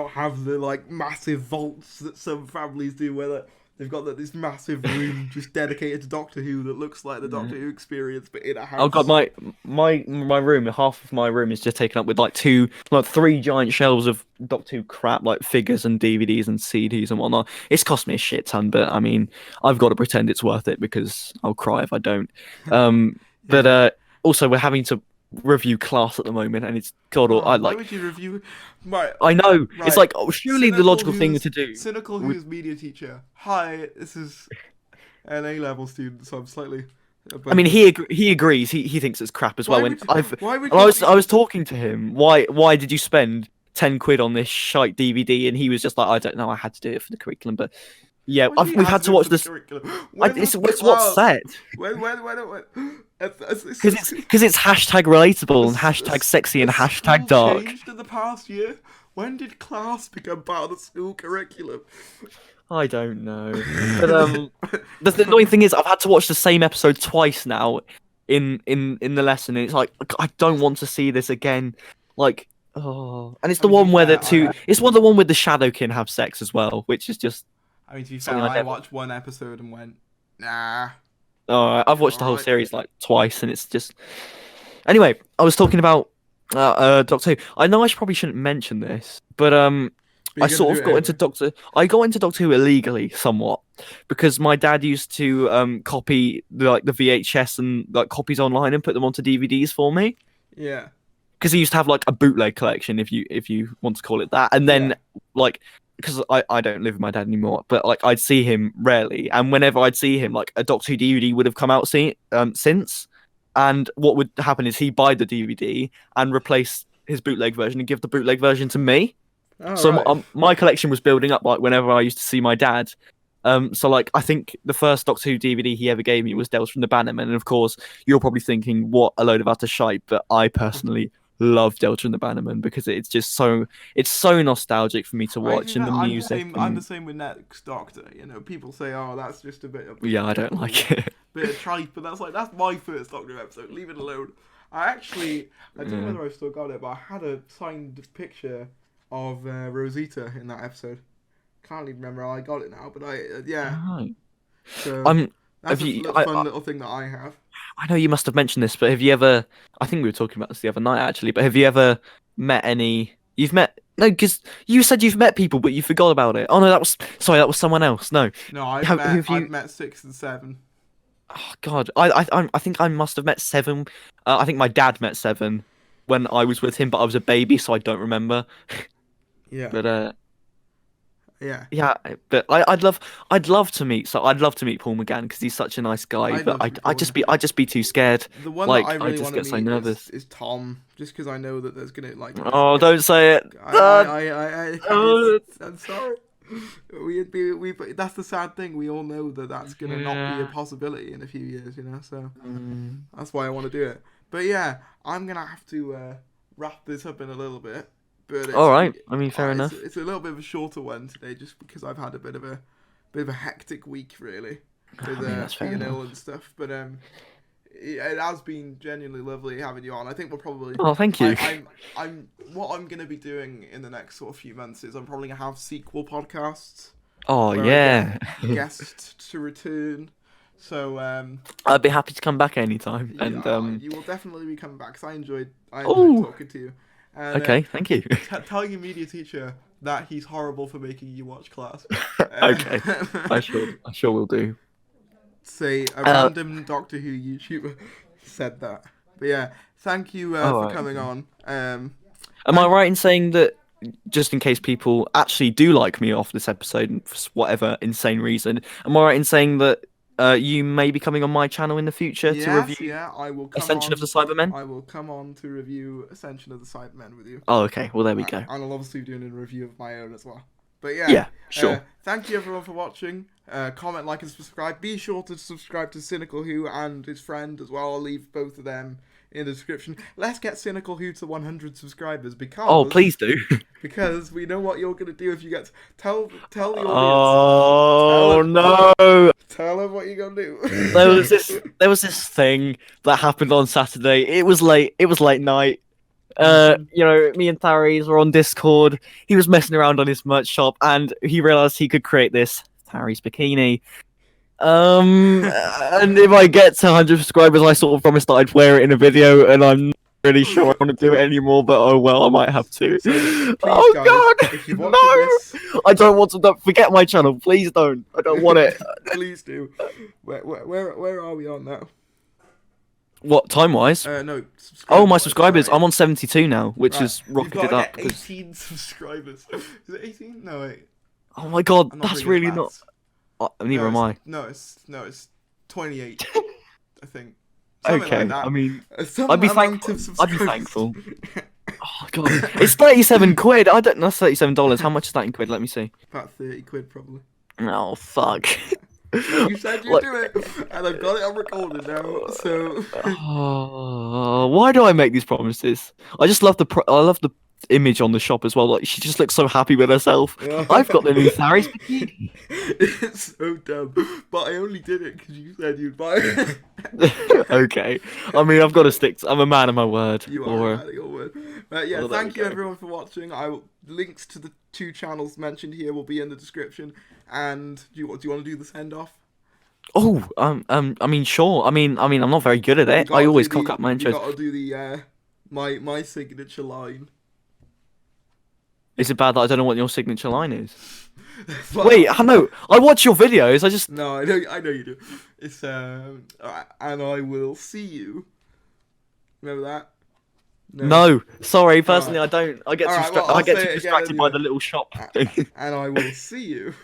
have the like massive vaults that some families do, where they've got this massive room just dedicated to Doctor Who that looks like the Doctor Who experience, but in a house. Oh god, my room, half of my room is just taken up with three giant shelves of Doctor Who crap, like figures and DVDs and CDs and whatnot. It's cost me a shit ton, but I mean, I've got to pretend it's worth it because I'll cry if I don't. But also we're having to review Class at the moment, and it's why would you review? Right, I know. Right. It's like, surely the logical thing to do. Cynical Who's media teacher. Hi, this is an A-level student, so I'm slightly. I mean, he agrees. He thinks it's crap as well. I was talking to him. Why did you spend £10 on this shite DVD? And he was just like, I don't know. I had to do it for the curriculum, but. Yeah, we've had to watch this. It's what's said. When? Because it's hashtag relatable and hashtag sexy and hashtag dark. Changed in the past year. When did Class become part of the school curriculum? I don't know. But the annoying thing is, I've had to watch the same episode twice now in the lesson, and it's like, I don't want to see this again. Like, and it's the one where it's the one where the Shadowkin have sex as well, which is just. I mean, to be fair, I watched one episode and went, nah. I've watched the whole series like twice, and it's just. Anyway, I was talking about Doctor Who. I know I probably shouldn't mention this, but I sort of got into Doctor. I got into Doctor Who illegally, somewhat, because my dad used to copy the VHS and like copies online and put them onto DVDs for me. Yeah. Because he used to have like a bootleg collection, if you want to call it that, and then because I don't live with my dad anymore, but like I'd see him rarely, and whenever I'd see him, like a Doctor Who DVD would have come out since, and what would happen is he'd buy the DVD and replace his bootleg version and give the bootleg version to me. My collection was building up like whenever I used to see my dad. So like I think the first Doctor Who DVD he ever gave me was Tales from the Bannermen, and of course you're probably thinking what a load of utter shite, but I personally love Delta and the Bannerman because it's just so nostalgic for me to watch, and the music. I'm the same with Next Doctor. People say, "Oh, that's just a bit of." Yeah, I don't like it. Bit of tripe, but that's my first Doctor episode. Leave it alone. I don't know whether I've still got it, but I had a signed picture of Rosita in that episode. Can't even remember how I got it now, but Right. So that's a fun little thing that I have. I know you must have mentioned this, but have you ever? I think we were talking about this the other night, actually. But have you ever met any? No, because you said you've met people, but you forgot about it. Oh no, that was someone else. No, I've met 6 and 7. Oh God, I think I must have met 7. I think my dad met 7 when I was with him, but I was a baby, so I don't remember. Yeah. But yeah, but I'd love to meet Paul McGann because he's such a nice guy. But I'd just be too scared. The one like that I really I just want get to so meet nervous. is Tom, just because I know that there's gonna like. Oh, don't say it. I'm sorry. That's the sad thing. We all know that that's gonna not be a possibility in a few years, So that's why I want to do it. But yeah, I'm gonna have to wrap this up in a little bit. But All right. I mean, fair enough. It's a little bit of a shorter one today, just because I've had a bit of a hectic week, really, with that's fair being ill enough. and stuff. But it has been genuinely lovely having you on. I think we'll probably. Oh, thank you. What I'm gonna be doing in the next sort of few months is I'm probably gonna have sequel podcasts. Oh, where I yeah. get guests to return. So I'd be happy to come back anytime. And you will definitely be coming back because I enjoyed Ooh. talking to you. And, okay, thank you. tell your media teacher that he's horrible for making you watch class. Okay, I sure will do. Say a random Doctor Who YouTuber said that. But yeah, thank you for coming on. Am I right in saying that, just in case people actually do like me off this episode for whatever insane reason, am I right in saying that you may be coming on my channel in the future to review I will come Ascension on, of the Cybermen? I will come on to review Ascension of the Cybermen with you. Oh, okay. Well, there we go. And I'll obviously be doing a review of my own as well. But yeah. Yeah, sure. Thank you everyone for watching. Comment, like, and subscribe. Be sure to subscribe to Cynical Who and his friend as well. I'll leave both of them in the description. Let's get Cynical Who to 100 subscribers because... Oh, please do. Because we know what you're going to do if you get... Tell the audience. Oh, no. Tell them what you're going to do. There was this thing that happened on Saturday. It was late night. Me and Tharries were on Discord. He was messing around on his merch shop and he realized he could create this Tharries bikini. And if I get to 100 subscribers, I sort of promised that I'd wear it in a video, and I'm not really sure I want to do it anymore, but oh well, I might have to. Oh guys, god! if you're No! watching this, I don't want to. Don't forget my channel, please don't. I don't want it. please do. Where are we on now? What, time-wise? No. Oh, my subscribers. I'm on 72 now, which has rocketed up. 18 subscribers. Is it 18? No, wait. Oh my god, I'm that's really really good not... neither am I. No, it's 28. I think. Okay, like that. I mean, Some I'd be amount thankful. of I'd be subscribers. thankful. Oh god, it's 37 quid. I don't know, $37. How much is that in quid? Let me see. About 30 quid, probably. Oh fuck. Well, you said you'd do it, and I've got it on recording now. So. Oh, why do I make these promises? I just love I love the image on the shop as well. Like, she just looks so happy with herself. I've got the new Tharries bikini. It's so dumb, but I only did it because you said you'd buy it. Okay, I mean, I've got to stick. I'm a man of my word. You are a man of your word. But yeah, Well, thank you everyone for watching. Links to the 2 channels mentioned here will be in the description. And do you want to do the send off? Oh, I mean, sure. I mean, I'm not very good at it. I always cock up my intros. You gotta do the my signature line. Is it bad that I don't know what your signature line is? Wait, no. I watch your videos. I just... No, I know you do. It's and I will see you. Remember that? No, sorry. Personally, I don't. I get Alright, well, I get I'll say too it distracted again by anyway. the little shop. And I will see you